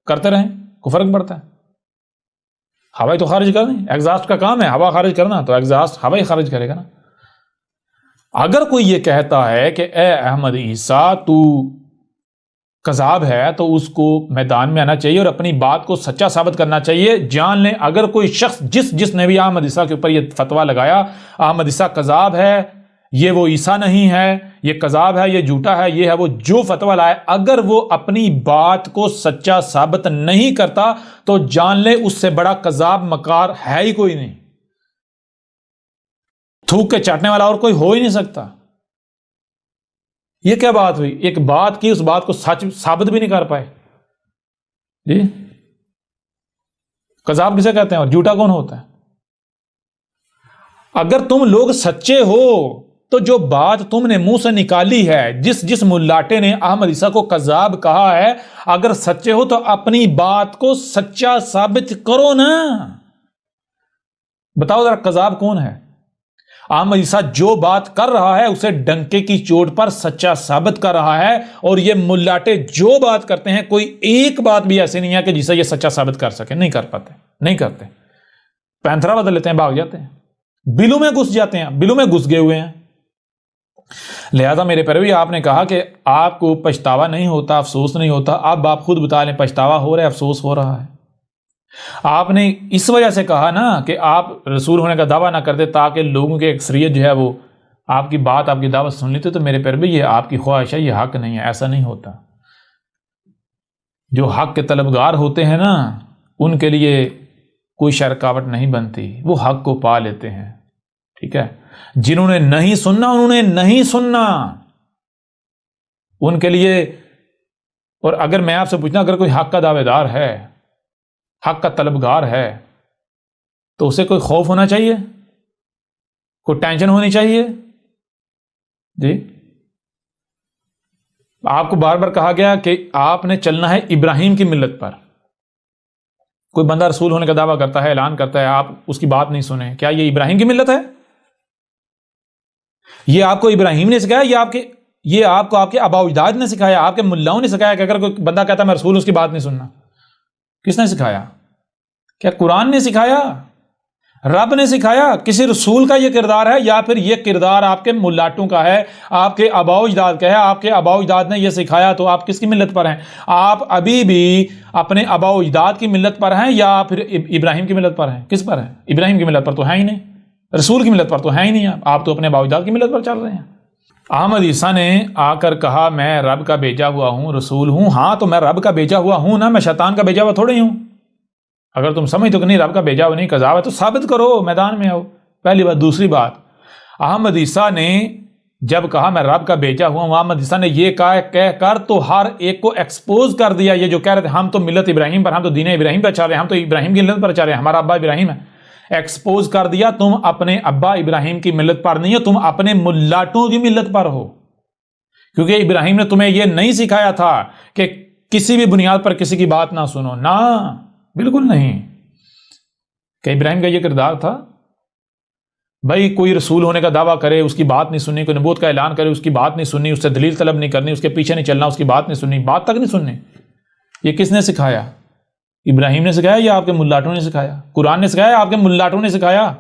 کرتے رہیں, کو فرق پڑتا ہے. ہوا ہی تو خارج کرنی, ایگزاسٹ کا کام ہے ہوا خارج کرنا, تو ایگزاسٹ ہوا ہی خارج کرے گا نا. اگر کوئی یہ کہتا ہے کہ اے احمد عیسیٰ تو کذاب ہے, تو اس کو میدان میں آنا چاہیے اور اپنی بات کو سچا ثابت کرنا چاہیے. جان لیں اگر کوئی شخص جس نے بھی احمد عیسیٰ کے اوپر یہ فتویٰ لگایا, احمد عیسیٰ کذاب ہے, یہ وہ عیسیٰ نہیں ہے، یہ کذاب ہے، یہ جھوٹا ہے، یہ ہے وہ، جو فتویٰ لائے، اگر وہ اپنی بات کو سچا ثابت نہیں کرتا تو جان لے اس سے بڑا کذاب مکار ہے ہی کوئی نہیں، تھوک کے چاٹنے والا اور کوئی ہو ہی نہیں سکتا۔ یہ کیا بات ہوئی؟ ایک بات کی، اس بات کو سچ ثابت بھی نہیں کر پائے جی۔ کذاب کسے کہتے ہیں اور جھوٹا کون ہوتا ہے؟ اگر تم لوگ سچے ہو تو جو بات تم نے منہ سے نکالی ہے، جس ملاٹے نے احمد عیسیٰ کو کذاب کہا ہے، اگر سچے ہو تو اپنی بات کو سچا ثابت کرو نا۔ بتاؤ ذرا کذاب کون ہے؟ احمد عیسیٰ جو بات کر رہا ہے اسے ڈنکے کی چوٹ پر سچا ثابت کر رہا ہے، اور یہ ملاٹے جو بات کرتے ہیں کوئی ایک بات بھی ایسی نہیں ہے کہ جسے یہ سچا ثابت کر سکے، نہیں کر پاتے، نہیں کرتے۔ پینتھرا بدل لیتے ہیں، بھاگ جاتے ہیں، بلوں میں گھس جاتے ہیں، بلوں میں گھس گئے ہوئے ہیں۔ لہذا میرے پیروی، آپ نے کہا کہ آپ کو پچھتاوا نہیں ہوتا، افسوس نہیں ہوتا، اب آپ خود بتا لیں پچھتاوا ہو رہا ہے، افسوس ہو رہا ہے۔ آپ نے اس وجہ سے کہا نا کہ آپ رسول ہونے کا دعویٰ نہ کرتے تاکہ لوگوں کی اکثریت جو ہے وہ آپ کی بات، آپ کی دعوت سن لیتے، تو میرے پیروی یہ آپ کی خواہش ہے، یہ حق نہیں ہے، ایسا نہیں ہوتا۔ جو حق کے طلبگار ہوتے ہیں نا، ان کے لیے کوئی شرکاوٹ نہیں بنتی، وہ حق کو پا لیتے ہیں، ٹھیک ہے۔ جنہوں نے نہیں سننا انہوں نے نہیں سننا، ان کے لیے۔ اور اگر میں آپ سے پوچھنا، اگر کوئی حق کا دعوے دار ہے، حق کا طلبگار ہے، تو اسے کوئی خوف ہونا چاہیے، کوئی ٹینشن ہونی چاہیے جی۔ آپ کو بار بار کہا گیا کہ آپ نے چلنا ہے ابراہیم کی ملت پر۔ کوئی بندہ رسول ہونے کا دعویٰ کرتا ہے، اعلان کرتا ہے، آپ اس کی بات نہیں سنیں، کیا یہ ابراہیم کی ملت ہے؟ یہ آپ کو ابراہیم نے سکھایا، یہ آپ کو آپ کے آباء و اجداد نے سکھایا، آپ کے ملاؤں نے سکھایا کہ اگر کوئی بندہ کہتا ہے میں رسول، اس کی بات نہیں سننا؟ کس نے سکھایا؟ کیا قرآن نے سکھایا؟ رب نے سکھایا؟ کسی رسول کا یہ کردار ہے، یا پھر یہ کردار آپ کے ملاٹوں کا ہے، آپ کے آباء و اجداد کا ہے؟ آپ کے آباء و اجداد نے یہ سکھایا تو آپ کس کی ملت پر ہیں؟ آپ ابھی بھی اپنے آباء و اجداد کی ملت پر ہیں یا پھر ابراہیم کی ملت پر ہیں؟ کس پر ہیں؟ ابراہیم کی ملت پر تو ہیں ہی نہیں، رسول کی ملت پر تو ہیں ہی نہیں، آپ تو اپنے آباء و اجداد کی ملت پر چل رہے ہیں۔ احمد عیسیٰ نے آ کر کہا میں رب کا بھیجا ہوا ہوں، رسول ہوں۔ ہاں تو میں رب کا بھیجا ہوا ہوں نا، میں شیطان کا بھیجا ہوا تھوڑے ہی ہوں۔ اگر تم سمجھتے ہو کہ نہیں رب کا بھیجا ہوا نہیں، کذاب ہے، تو ثابت کرو، میدان میں آؤ، پہلی بات۔ دوسری بات، احمد عیسیٰ نے جب کہا میں رب کا بھیجا ہوا ہوں، احمد عیسیٰ نے یہ کہہ کر تو ہر ایک کو ایکسپوز کر دیا۔ یہ جو کہہ رہے تھے ہم تو ملت ابراہیم پر، ہم تو دین ابراہیم پر چل رہے ہیں، ہم تو ابراہیم کی ملت پر چل رہے ہیں، ہمارا ابا ابراہیم ہے، ایکسپوز کر دیا تم اپنے ابا ابراہیم کی ملت پر نہیں ہو، تم اپنے ملاٹوں کی ملت پر ہو۔ کیونکہ ابراہیم نے تمہیں یہ نہیں سکھایا تھا کہ کسی بھی بنیاد پر کسی کی بات نہ سنو، نہ، بالکل نہیں۔ کہ ابراہیم کا یہ کردار تھا؟ بھائی کوئی رسول ہونے کا دعویٰ کرے، اس کی بات نہیں سننی، کوئی نبوت کا اعلان کرے، اس کی بات نہیں سننی، اس سے دلیل طلب نہیں کرنی، اس کے پیچھے نہیں چلنا، اس کی بات نہیں سننی، بات تک نہیں سننی۔ یہ کس نے سکھایا؟ ابراہیم نے سکھایا یا آپ کے ملاٹوں نے سکھایا؟ قرآن نے سکھایا یا آپ کے ملاٹوں نے سکھایا؟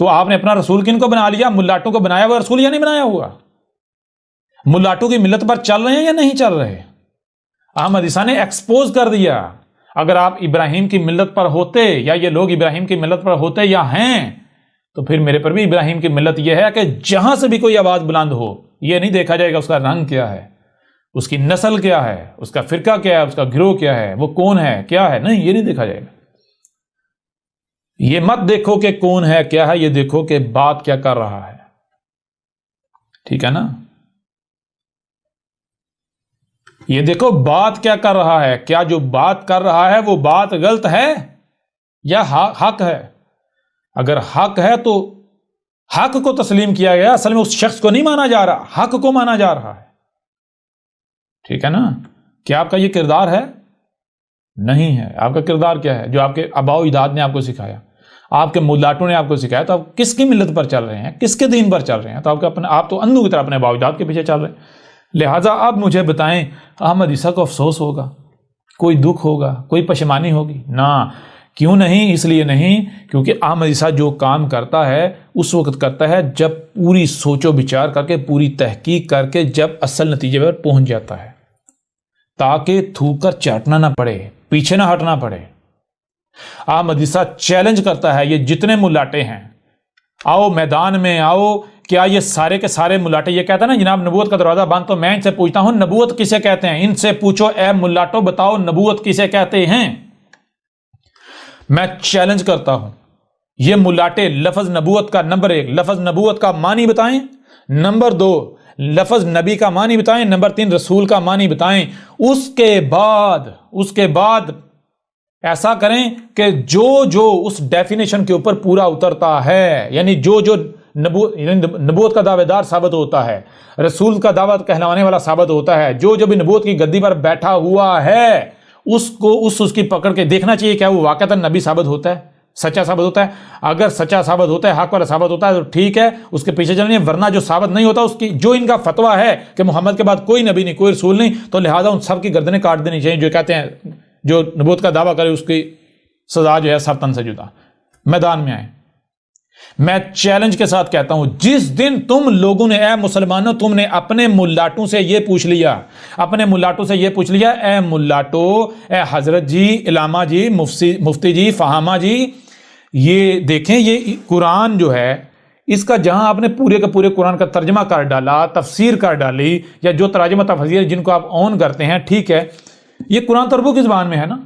تو آپ نے اپنا رسول کن کو بنا لیا؟ ملاٹوں کو بنایا ہوا رسول یا نہیں بنایا ہوا؟ ملاٹوں کی ملت پر چل رہے ہیں یا نہیں چل رہے؟ احمد عیسیٰ نے ایکسپوز کر دیا۔ اگر آپ ابراہیم کی ملت پر ہوتے، یا یہ لوگ ابراہیم کی ملت پر ہوتے یا ہیں، تو پھر میرے پر بھی ابراہیم کی ملت یہ ہے کہ جہاں سے بھی کوئی آواز بلند ہو، یہ نہیں دیکھا جائے گا اس کا رنگ کیا ہے، اس کی نسل کیا ہے، اس کا فرقہ کیا ہے، اس کا گروہ کیا ہے، وہ کون ہے، کیا ہے، نہیں، یہ نہیں دیکھا جائے گا۔ یہ مت دیکھو کہ کون ہے کیا ہے، یہ دیکھو کہ بات کیا کر رہا ہے، ٹھیک ہے نا؟ یہ دیکھو بات کیا کر رہا ہے، کیا جو بات کر رہا ہے وہ بات غلط ہے یا حق ہے؟ اگر حق ہے تو حق کو تسلیم کیا گیا، اصل میں اس شخص کو نہیں مانا جا رہا، حق کو مانا جا رہا ہے، ٹھیک ہے نا؟ کیا آپ کا یہ کردار ہے؟ نہیں ہے۔ آپ کا کردار کیا ہے؟ جو آپ کے آباء و اجداد نے آپ کو سکھایا، آپ کے ملاٹوں نے آپ کو سکھایا، تو آپ کس کی ملت پر چل رہے ہیں، کس کے دین پر چل رہے ہیں؟ تو آپ تو اندھوں کی طرح اپنے آباء و اجداد کے پیچھے چل رہے ہیں۔ لہٰذا اب مجھے بتائیں، احمد عیسیٰ کو افسوس ہوگا، کوئی دکھ ہوگا، کوئی پشیمانی ہوگی؟ نہ، کیوں نہیں؟ اس لیے نہیں کیونکہ احمد عیسیٰ جو کام کرتا ہے اس وقت کرتا ہے جب پوری سوچ و بچار کر کے، پوری تحقیق کر کے جب اصل نتیجے پر پہنچ جاتا ہے، تاکہ تھوک کر چاٹنا نہ پڑے، پیچھے نہ ہٹنا پڑے۔ احمد عیسیٰ چیلنج کرتا ہے یہ جتنے ملاٹے ہیں، آؤ میدان میں آؤ. کیا یہ سارے کے سارے ملاٹے یہ کہتا ہے نا جناب نبوت کا دروازہ بند؟ تو میں ان سے پوچھتا ہوں نبوت کسے کہتے ہیں؟ ان سے پوچھو اے ملاٹو بتاؤ نبوت کسے کہتے ہیں؟ میں چیلنج کرتا ہوں یہ ملاٹے لفظ نبوت کا نمبر 1 لفظ نبوت کا معنی بتائیں، نمبر 2 لفظ نبی کا معنی بتائیں، نمبر 3 رسول کا معنی بتائیں. اس کے بعد ایسا کریں کہ جو اس ڈیفینیشن کے اوپر پورا اترتا ہے، یعنی جو نبوت کا دعوے دار ثابت ہوتا ہے، رسول کا دعوت کہلانے والا ثابت ہوتا ہے، جو بھی نبوت کی گدی پر بیٹھا ہوا ہے اس کو اس کی پکڑ کے دیکھنا چاہیے کیا وہ واقعتاً نبی ثابت ہوتا ہے، سچا ثابت ہوتا ہے. اگر سچا ثابت ہوتا ہے، حق والا ثابت ہوتا ہے تو ٹھیک ہے، اس کے پیچھے چلیں. ورنہ جو ثابت نہیں ہوتا، اس کی جو ان کا فتویٰ ہے کہ محمد کے بعد کوئی نبی نہیں، کوئی رسول نہیں، تو لہٰذا ان سب کی گردنیں کاٹ دینی چاہیے. جو کہتے ہیں جو نبوت کا دعویٰ کرے اس کی سزا جو ہے سر تن سے جدا. میدان میں آئیں. میں چیلنج کے ساتھ کہتا ہوں جس دن تم لوگوں نے اے مسلمانوں تم نے اپنے ملاٹوں سے یہ پوچھ لیا اے ملاٹو، اے حضرت جی، علامہ جی، مفتی جی، فہامہ جی، یہ دیکھیں یہ قرآن جو ہے اس کا جہاں آپ نے پورے کے پورے قرآن کا ترجمہ کر ڈالا، تفسیر کر ڈالی، یا جو تراجمہ تفسیر جن کو آپ اون کرتے ہیں، ٹھیک ہے، یہ قرآن تو عربوں کی زبان میں ہے نا،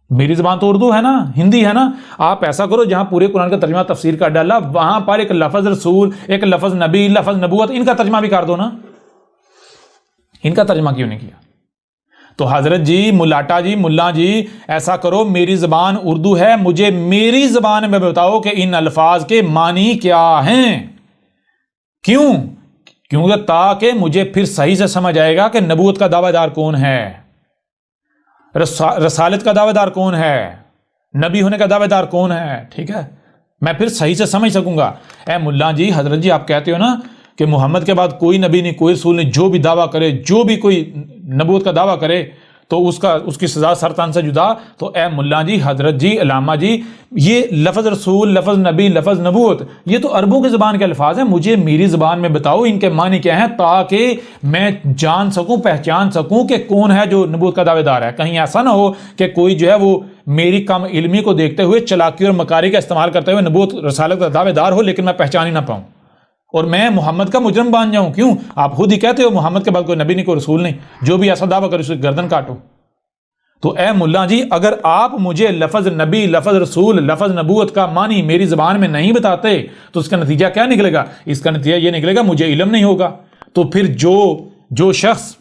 میری زبان تو اردو ہے نا، ہندی ہے نا. آپ ایسا کرو جہاں پورے قرآن کا ترجمہ تفسیر کر ڈالا وہاں پر ایک لفظ رسول، ایک لفظ نبی، لفظ نبوت، ان کا ترجمہ بھی کر دو نا. ان کا ترجمہ کیوں نہیں کیا؟ تو حضرت جی، ملاٹا جی، ملا جی، ایسا کرو میری زبان اردو ہے، مجھے میری زبان میں بتاؤ کہ ان الفاظ کے معنی کیا ہیں. کیونکہ تاکہ مجھے پھر صحیح سے سمجھ آئے گا کہ نبوت کا دعویٰ دار کون ہے، رسالت کا دعوے دار کون ہے، نبی ہونے کا دعوے دار کون ہے. ٹھیک ہے، میں پھر صحیح سے سمجھ سکوں گا. اے ملا جی، حضرت جی، آپ کہتے ہو نا کہ محمد کے بعد کوئی نبی نہیں، کوئی رسول نہیں، جو بھی دعویٰ کرے، جو بھی کوئی نبوت کا دعویٰ کرے تو اس کی سزا سرطان سے جدا. تو اے ملا جی، حضرت جی، علامہ جی، یہ لفظ رسول، لفظ نبی، لفظ نبوت، یہ تو عربوں کی زبان کے الفاظ ہیں. مجھے میری زبان میں بتاؤ ان کے معنی کیا ہیں تاکہ میں جان سکوں، پہچان سکوں کہ کون ہے جو نبوت کا دعوے دار ہے. کہیں ایسا نہ ہو کہ کوئی جو ہے وہ میری کم علمی کو دیکھتے ہوئے چلاکی اور مکاری کا استعمال کرتے ہوئے نبوت رسالت کا دعوے دار ہو لیکن میں پہچان ہی نہ پاؤں اور میں محمد کا مجرم بن جاؤں. کیوں؟ آپ خود ہی کہتے ہو محمد کے بعد کوئی نبی نہیں، کوئی رسول نہیں، جو بھی ایسا دعویٰ کرے اس کی گردن کاٹو. تو اے ملا جی، اگر آپ مجھے لفظ نبی، لفظ رسول، لفظ نبوت کا معنی میری زبان میں نہیں بتاتے تو اس کا نتیجہ کیا نکلے گا؟ اس کا نتیجہ یہ نکلے گا مجھے علم نہیں ہوگا. تو پھر جو شخص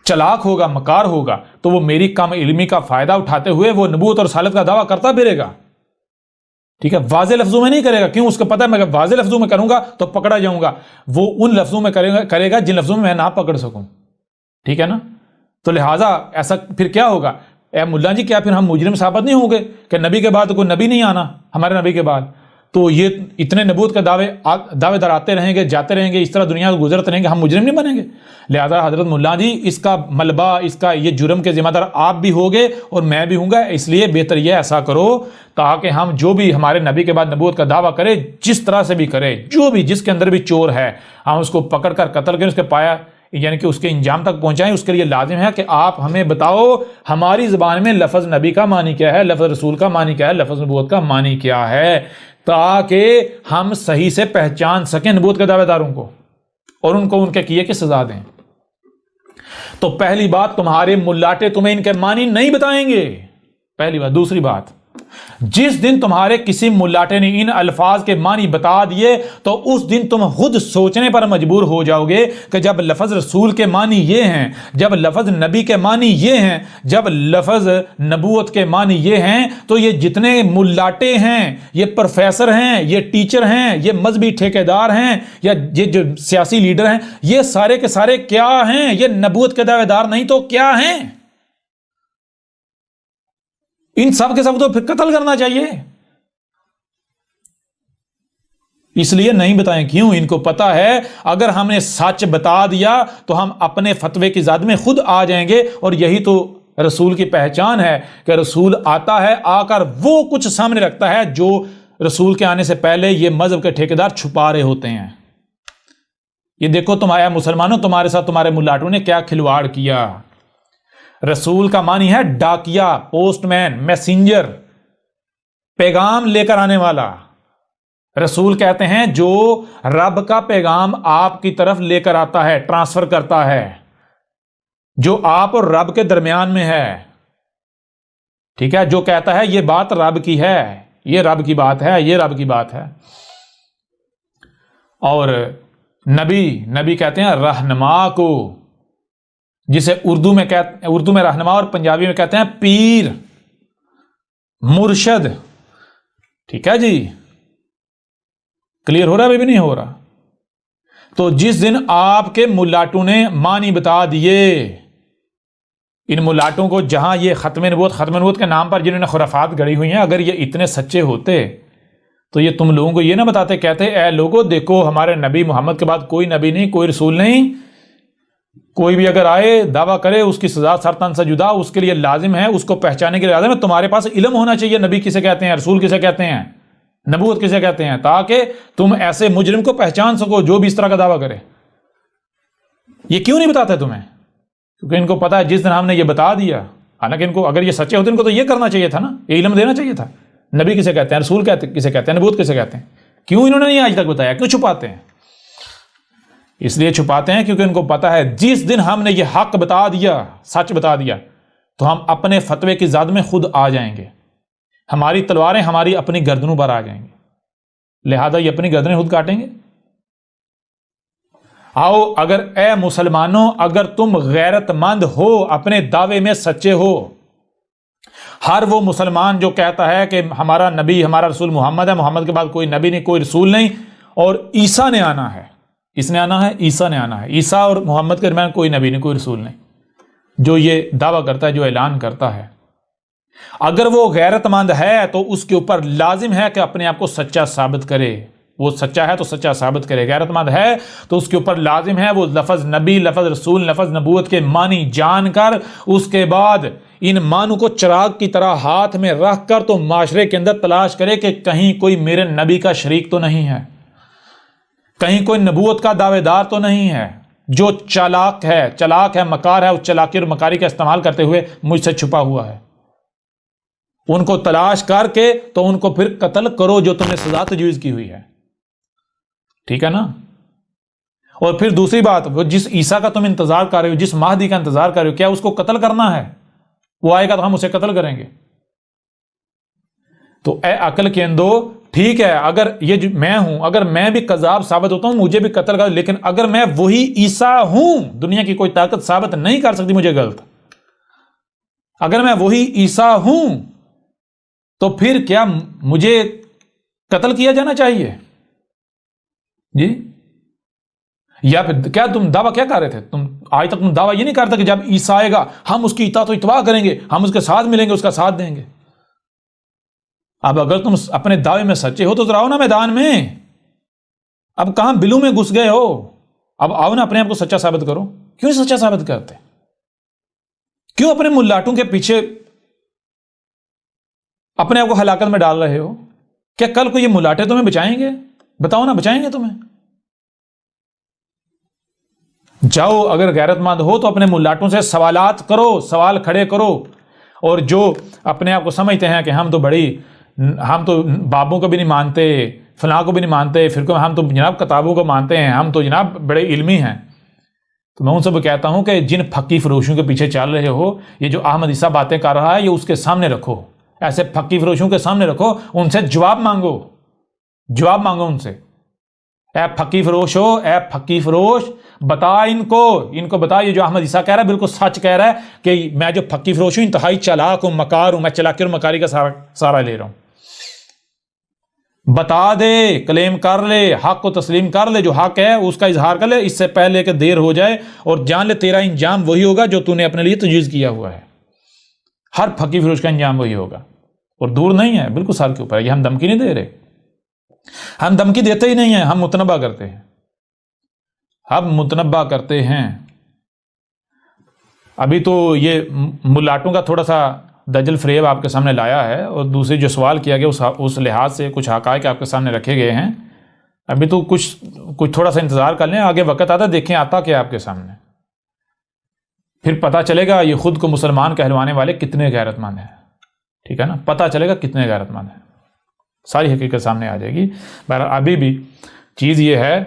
چلاک ہوگا، مکار ہوگا، تو وہ میری کم علمی کا فائدہ اٹھاتے ہوئے وہ نبوت اور رسالت کا دعویٰ کرتا پھرے گا. ٹھیک ہے، واضح لفظوں میں نہیں کرے گا. کیوں؟ اس کو پتہ ہے میں واضح لفظوں میں کروں گا تو پکڑا جاؤں گا. وہ ان لفظوں میں کرے گا جن لفظوں میں نہ پکڑ سکوں. ٹھیک ہے نا؟ تو لہٰذا ایسا پھر کیا ہوگا؟ اے ملا جی، کیا پھر ہم مجرم ثابت نہیں ہوں گے کہ نبی کے بعد کوئی نبی نہیں آنا ہمارے نبی کے بعد؟ تو یہ اتنے نبوت کے دعوے دار آتے رہیں گے، جاتے رہیں گے، اس طرح دنیا کو گزرتے رہیں گے، ہم مجرم نہیں بنیں گے؟ لہٰذا حضرت ملا جی، اس کا ملبہ، اس کا یہ جرم کے ذمہ دار آپ بھی ہوگے اور میں بھی ہوں گا. اس لیے بہتر یہ ایسا کرو تاکہ ہم جو بھی ہمارے نبی کے بعد نبوت کا دعویٰ کرے، جس طرح سے بھی کرے، جو بھی جس کے اندر بھی چور ہے، ہم اس کو پکڑ کر قتل کریں، اس کے پایا یعنی کہ اس کے انجام تک پہنچائیں. اس کے لیے لازم ہے کہ آپ ہمیں بتاؤ ہماری زبان میں لفظ نبی کا معنی کیا ہے، لفظ رسول کا معنی کیا ہے، لفظ نبوت کا معنی کیا ہے، تاکہ ہم صحیح سے پہچان سکیں نبوت کے دعوے داروں کو اور ان کو ان کے کیے کی سزا دیں. تو پہلی بات، تمہارے ملاٹے تمہیں ان کے معنی نہیں بتائیں گے، پہلی بات. دوسری بات، جس دن تمہارے کسی ملاٹے نے ان الفاظ کے معنی بتا دیے تو اس دن تم خود سوچنے پر مجبور ہو جاؤ گے کہ جب لفظ رسول کے معنی یہ ہیں، جب لفظ نبی کے معنی یہ ہیں، جب لفظ نبوت کے معنی یہ ہیں، تو یہ جتنے ملاٹے ہیں، یہ پروفیسر ہیں، یہ ٹیچر ہیں، یہ مذہبی ٹھیکیدار ہیں، یا یہ جو سیاسی لیڈر ہیں، یہ سارے کے سارے کیا ہیں؟ یہ نبوت کے دعوے دار نہیں تو کیا ہیں؟ ان سب کے سب تو پھر قتل کرنا چاہیے. اس لیے نہیں بتائیں. کیوں؟ ان کو پتا ہے اگر ہم نے سچ بتا دیا تو ہم اپنے فتوے کی زد میں خود آ جائیں گے. اور یہی تو رسول کی پہچان ہے کہ رسول آتا ہے، آ کر وہ کچھ سامنے رکھتا ہے جو رسول کے آنے سے پہلے یہ مذہب کے ٹھیکیدار چھپا رہے ہوتے ہیں. یہ دیکھو تمہارے مسلمانوں، تمہارے ساتھ تمہارے ملاٹوں نے کیا کھلواڑ کیا. رسول کا معنی ہے ڈاکیا، پوسٹ مین، میسنجر، پیغام لے کر آنے والا. رسول کہتے ہیں جو رب کا پیغام آپ کی طرف لے کر آتا ہے، ٹرانسفر کرتا ہے، جو آپ اور رب کے درمیان میں ہے، ٹھیک ہے، جو کہتا ہے یہ بات رب کی ہے، یہ رب کی بات ہے، یہ رب کی بات ہے۔ اور نبی کہتے ہیں رہنما کو، جسے اردو میں رہنما اور پنجابی میں کہتے ہیں پیر، مرشد، ٹھیک ہے جی، کلیئر ہو رہا ہے بھی نہیں ہو رہا؟ تو جس دن آپ کے ملاٹوں نے معنی بتا دیے، ان ملاٹوں کو، جہاں یہ ختم نبوت کے نام پر جنہوں نے خرافات گڑی ہوئی ہیں، اگر یہ اتنے سچے ہوتے تو یہ تم لوگوں کو یہ نہ بتاتے، کہتے اے لوگوں دیکھو ہمارے نبی محمد کے بعد کوئی نبی نہیں، کوئی رسول نہیں، کوئی بھی اگر آئے دعویٰ کرے اس کی سزا سر تن سے جدا، اس کے لیے لازم ہے، اس کو پہچانے کے لیے لازم ہے تمہارے پاس علم ہونا چاہیے، نبی کسے کہتے ہیں، رسول کسے کہتے ہیں، نبوت کسے کہتے ہیں، تاکہ تم ایسے مجرم کو پہچان سکو جو بھی اس طرح کا دعویٰ کرے۔ یہ کیوں نہیں بتاتے تمہیں؟ کیونکہ ان کو پتا ہے جس دن ہم نے یہ بتا دیا، حالانکہ ان کو اگر یہ سچے ہوتے ان کو تو یہ کرنا چاہیے تھا نا، یہ علم دینا چاہیے تھا، نبی کسے کہتے ہیں، رسول کسے کہتے ہیں، نبوت کسے کہتے ہیں، کیوں انہوں نے نہیں آج تک بتایا، کیوں چھپاتے ہیں؟ اس لیے چھپاتے ہیں کیونکہ ان کو پتا ہے جس دن ہم نے یہ حق بتا دیا، سچ بتا دیا، تو ہم اپنے فتوے کی زد میں خود آ جائیں گے، ہماری تلواریں ہماری اپنی گردنوں پر آ جائیں گے، لہذا یہ اپنی گردنیں خود کاٹیں گے۔ آؤ، اگر اے مسلمانوں، اگر تم غیرت مند ہو، اپنے دعوے میں سچے ہو، ہر وہ مسلمان جو کہتا ہے کہ ہمارا نبی، ہمارا رسول محمد ہے، محمد کے بعد کوئی نبی نہیں، کوئی رسول نہیں، اور عیسیٰ نے آنا ہے، اس نے آنا ہے، عیسیٰ نے آنا ہے، عیسیٰ اور محمد کے درمیان کوئی نبی نہیں، کوئی رسول نہیں، جو یہ دعویٰ کرتا ہے، جو اعلان کرتا ہے، اگر وہ غیرت مند ہے تو اس کے اوپر لازم ہے کہ اپنے آپ کو سچا ثابت کرے، وہ سچا ہے تو سچا ثابت کرے، غیرت مند ہے تو اس کے اوپر لازم ہے وہ لفظ نبی، لفظ رسول، لفظ نبوت کے معنی جان کر، اس کے بعد ان معنوں کو چراغ کی طرح ہاتھ میں رکھ کر تو معاشرے کے اندر تلاش کرے کہ کہیں کوئی میرے نبی کا شریک تو نہیں ہے، کہیں کوئی نبوت کا دعوے دار تو نہیں ہے، جو چلاک ہے، مکار ہے، اس چلاکی اور مکاری کا استعمال کرتے ہوئے مجھ سے چھپا ہوا ہے، ان کو تلاش کر کے تو ان کو پھر قتل کرو جو تم نے سزا تجویز کی ہوئی ہے، ٹھیک ہے نا؟ اور پھر دوسری بات، وہ جس عیسیٰ کا تم انتظار کر رہے ہو، جس مہدی کا انتظار کر رہے ہو، کیا اس کو قتل کرنا ہے؟ وہ آئے گا تو ہم اسے قتل کریں گے؟ تو اے عقل کے اندو، ٹھیک ہے، اگر یہ میں ہوں، اگر میں بھی کذاب ثابت ہوتا ہوں، مجھے بھی قتل کر، لیکن اگر میں وہی عیسیٰ ہوں، دنیا کی کوئی طاقت ثابت نہیں کر سکتی مجھے غلط، اگر میں وہی عیسیٰ ہوں تو پھر کیا مجھے قتل کیا جانا چاہیے؟ جی، یا پھر کیا تم دعویٰ کیا کر رہے تھے؟ آج تک تم دعویٰ یہ نہیں کرتے کہ جب عیسیٰ آئے گا ہم اس کی اطاعت و اتباع کریں گے، ہم اس کے ساتھ ملیں گے، اس کا ساتھ دیں گے۔ اب اگر تم اپنے دعوے میں سچے ہو تو ذرا آؤ نا میدان میں، اب کہاں بلوں میں گھس گئے ہو؟ اب آؤ نا، اپنے آپ کو سچا ثابت کرو۔ کیوں سچا ثابت کرتے؟ کیوں اپنے ملاٹوں کے پیچھے اپنے آپ کو ہلاکت میں ڈال رہے ہو؟ کیا کل کو یہ ملاٹے تمہیں بچائیں گے؟ بتاؤ نا، بچائیں گے تمہیں؟ جاؤ، اگر غیرت مند ہو تو اپنے ملاٹوں سے سوالات کرو، سوال کھڑے کرو، اور جو اپنے آپ کو سمجھتے ہیں کہ ہم تو بابوں کو بھی نہیں مانتے، فلاں کو بھی نہیں مانتے، پھر ہم تو جناب کتابوں کو مانتے ہیں، ہم تو جناب بڑے علمی ہیں، تو میں ان سے بھی کہتا ہوں کہ جن پھکی فروشوں کے پیچھے چل رہے ہو، یہ جو احمد عیسیٰ باتیں کر رہا ہے، یہ اس کے سامنے رکھو، ایسے پھکی فروشوں کے سامنے رکھو، ان سے جواب مانگو ان سے۔ اے پھکی فروش ہو، اے پھکی فروش، بتا ان کو بتا، یہ جو احمد عیسیٰ کہہ رہا ہے بالکل سچ کہہ رہا ہے کہ میں جو پھکی فروش ہوں، انتہائی چلاک ہوں، مکار ہوں، میں چلاکی اور مکاری کا سہارا لے رہا ہوں۔ بتا دے، کلیم کر لے، حق کو تسلیم کر لے، جو حق ہے اس کا اظہار کر لے، اس سے پہلے کہ دیر ہو جائے، اور جان لے تیرا انجام وہی ہوگا جو تو نے اپنے لیے تجویز کیا ہوا ہے۔ ہر پھکی فروش کا انجام وہی ہوگا، اور دور نہیں ہے، بالکل سر کے اوپر ہے۔ یہ ہم دھمکی نہیں دے رہے، ہم دھمکی دیتے ہی نہیں ہیں، ہم متنبہ کرتے ہیں، کرتے ہیں۔ ابھی تو یہ ملاٹوں کا تھوڑا سا دجل فریب آپ کے سامنے لایا ہے، اور دوسری جو سوال کیا گیا اس لحاظ سے کچھ حقائق آپ کے سامنے رکھے گئے ہیں۔ ابھی تو کچھ تھوڑا سا انتظار کر لیں، آگے وقت آتا دیکھیں آتا کیا آپ کے سامنے، پھر پتہ چلے گا یہ خود کو مسلمان کہلوانے والے کتنے غیرت مند ہیں، ٹھیک ہے نا؟ پتہ چلے گا کتنے غیرت مند ہیں۔ ساری حقیقت سامنے آ جائے گی. بہرحال ابھی بھی چیز یہ ہے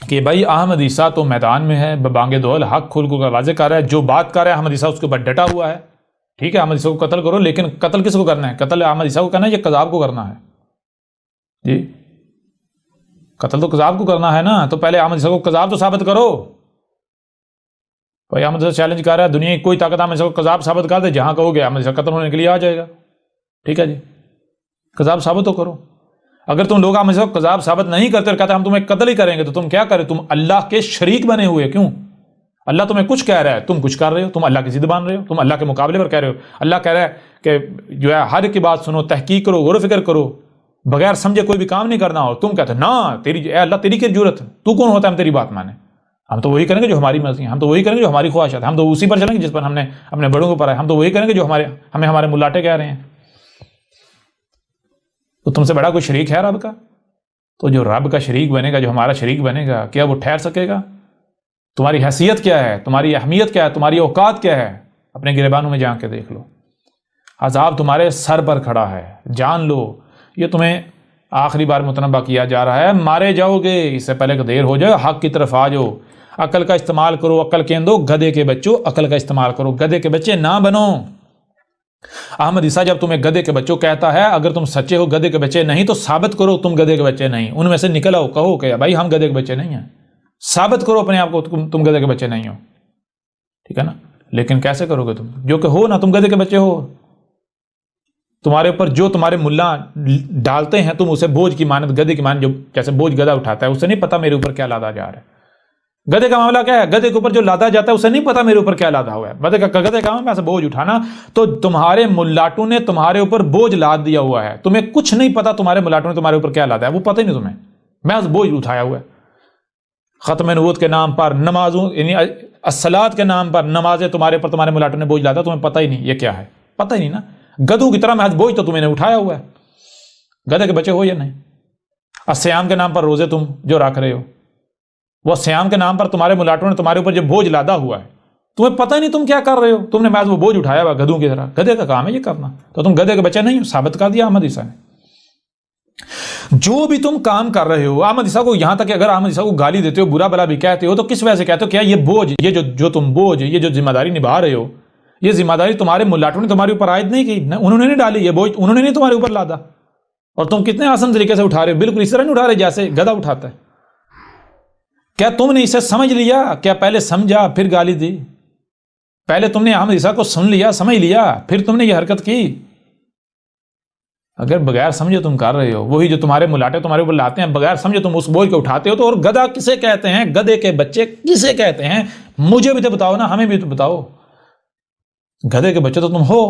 کہ بھائی احمد عیسیٰ تو میدان میں ہے، ببانگ دول حق کھل کو واضح کر رہا ہے، جو بات کر رہا ہے احمد عیسیٰ اس کے اوپر ڈٹا ہوا ہے. ٹھیک ہے، احمد عیسیٰ کو قتل کرو، لیکن قتل کس کو کرنا ہے؟ قتل احمد عیسیٰ کو کرنا ہے یا قذاب کو کرنا ہے؟ جی قتل تو قذاب کو کرنا ہے نا، تو پہلے احمد عیسیٰ کو قذاب تو ثابت کرو. بھائی احمد عیسیٰ چیلنج کر رہا ہے، دنیا کی کوئی طاقت احمد عیسیٰ کو قذاب ثابت کر دے، جہاں کہو گے احمد عیسیٰ قتل ہونے کے لیے آ جائے گا. ٹھیک ہے جی، قذاب ثابت تو کرو. اگر تم لوگ احمد عیسیٰ کو قذاب ثابت نہیں کرتے اور کہتے ہم تمہیں قتل ہی کریں گے، تو تم کیا کرے؟ تم اللہ کے شریک بنے ہوئے. کیوں؟ اللہ تمہیں کچھ کہہ رہا ہے، تم کچھ کر رہے ہو، تم اللہ کی ضد مان رہے ہو، تم اللہ کے مقابلے پر کہہ رہے ہو. اللہ کہہ رہا ہے کہ جو ہے ہر کی بات سنو، تحقیق کرو، غور و فکر کرو، بغیر سمجھے کوئی بھی کام نہیں کرنا ہو. تم کہتے نا تیری اے اللہ تیری کی ضرورت ہے، تو کون ہوتا ہے ہم تیری بات مانے؟ ہم تو وہی کریں گے جو ہماری مرضی ہے، ہم تو وہی کریں گے جو ہماری خواہشات ہے، ہم تو اسی پر چلیں گے جس پر ہم نے اپنے بڑوں کو پڑھا ہے، ہم تو وہی کریں گے جو ہمیں ہمارے ملاٹے کہہ رہے ہیں. تو تم سے بڑا کوئی شریک ہے رب کا؟ تو جو رب کا شریک بنے گا، جو ہمارا شریک بنے گا، کیا وہ ٹھہر سکے گا؟ تمہاری حیثیت کیا ہے؟ تمہاری اہمیت کیا ہے؟ تمہاری اوقات کیا ہے؟ اپنے گریبانوں میں جا کے دیکھ لو. عذاب تمہارے سر پر کھڑا ہے، جان لو. یہ تمہیں آخری بار متنبہ کیا جا رہا ہے، مارے جاؤ گے، اس سے پہلے کہ دیر ہو جائے. حق کی طرف آ جاؤ، عقل کا استعمال کرو. عقل کے اندو گدھے کے بچوں، عقل کا استعمال کرو، گدھے کے بچے نہ بنو. احمد عیسیٰ جب تمہیں گدھے کے بچوں کہتا ہے، اگر تم سچے ہو گدھے کے بچے نہیں تو ثابت کرو تم گدھے کے بچے نہیں. ان میں سے نکل آؤ، کہو کہ بھائی ہم گدھے کے بچے نہیں ہیں، ثابت کرو اپنے آپ کو تم گدھے کے بچے نہیں ہو. ٹھیک ہے نا؟ لیکن کیسے کرو گے تم؟ جو کہ ہو نا، تم گدھے کے بچے ہو. تمہارے اوپر جو تمہارے ملا ڈالتے ہیں، تم اسے بوجھ کی مانند، گدھے کی مانند، جو جیسے بوجھ گدھا اٹھاتا ہے، اسے نہیں پتا میرے اوپر کیا لادا جا رہا ہے. گدھے کا معاملہ کیا ہے؟ گدھے کے اوپر جو لادا جاتا ہے اسے نہیں پتا میرے اوپر کیا لادا ہوا ہے. گدھے کا معاملہ بوجھ اٹھانا. تو تمہارے ملاٹوں نے تمہارے اوپر بوجھ لاد دیا ہوا ہے، تمہیں کچھ نہیں پتا تمہارے ملاٹوں نے تمہارے اوپر کیا لادا ہے، وہ پتہ ہی نہیں تمہیں. محض بوجھ اٹھایا ہوا ہے. ختم نبوت کے نام پر نمازوں، یعنی الصلاۃ کے نام پر نمازیں تمہارے پر تمہارے ملاٹوں نے بوجھ لادا، تمہیں پتہ ہی نہیں یہ کیا ہے، پتہ ہی نہیں نا. گدھوں کی طرح محض بوجھ تو تمہیں نے اٹھایا ہوا ہے. گدھے کے بچے ہو یا نہیں؟ الصیام کے نام پر روزے تم جو رکھ رہے ہو، وہ سیام کے نام پر تمہارے ملاٹوں نے تمہارے اوپر جو بوجھ لادا ہوا ہے، تمہیں پتہ ہی نہیں تم کیا کر رہے ہو. تم نے محض وہ بوجھ اٹھایا ہوا گدھوں کی طرح. گدھے کا کام ہے یہ کرنا. تو تم گدھے کے بچے نہیں ہو، ثابت کر دیا احمد عیسیٰ نے. جو بھی تم کام کر رہے ہو، احمد عیسیٰ کو یہاں تک کہ اگر احمد عیسیٰ کو گالی دیتے ہو، برا بلا بھی کہتے ہو، تو کس وجہ سے کہتے ہو؟ کیا یہ بوجھ، یہ جو تم بوجھ، یہ جو ذمہ داری نبھا رہے ہو، یہ ذمہ داری تمہارے ملاٹوں نے تمہارے اوپر عائد نہیں کی، انہوں نے نہیں ڈالی، یہ بوجھ انہوں نے نہیں تمہارے اوپر لادا. اور تم کتنے آسان طریقے سے اٹھا رہے ہو، بالکل اس طرح نہیں اٹھا رہے جیسے گدھا اٹھاتا ہے. کیا تم نے اسے سمجھ لیا؟ کیا پہلے سمجھا پھر گالی دی؟ پہلے تم نے احمد عیسیٰ کو سن لیا، سمجھ لیا، پھر تم نے یہ حرکت کی؟ اگر بغیر سمجھے تم کر رہے ہو، وہی جو تمہارے ملاٹے تمہارے اوپر لاتے ہیں، بغیر سمجھے تم اس بوجھ کو اٹھاتے ہو. تو اور گدھا کسے کہتے ہیں؟ گدھے کے بچے کسے کہتے ہیں؟ مجھے بھی تو بتاؤ نا، ہمیں بھی تو بتاؤ. گدھے کے بچے تو تم ہو.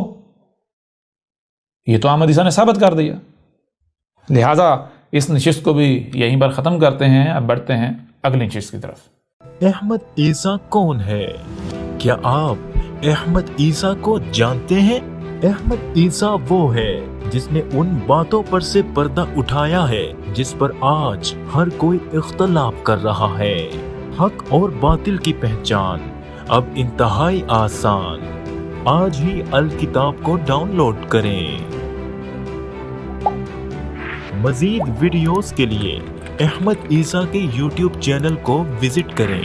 یہ تو احمد عیسیٰ نے ثابت کر دیا. لہٰذا اس نشست کو بھی یہیں پر ختم کرتے ہیں. اب بڑھتے ہیں اگلی نشست کی طرف. احمد عیسیٰ کون ہے؟ کیا آپ احمد عیسیٰ کو جانتے ہیں؟ احمد عیسیٰ وہ ہے جس نے ان باتوں پر سے پردہ اٹھایا ہے جس پر آج ہر کوئی اختلاف کر رہا ہے. حق اور باطل کی پہچان اب انتہائی آسان. آج ہی الکتاب کو ڈاؤن لوڈ کریں. مزید ویڈیوز کے لیے احمد عیسیٰ کے یوٹیوب چینل کو وزٹ کریں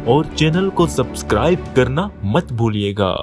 اور چینل کو سبسکرائب کرنا مت بھولیے گا.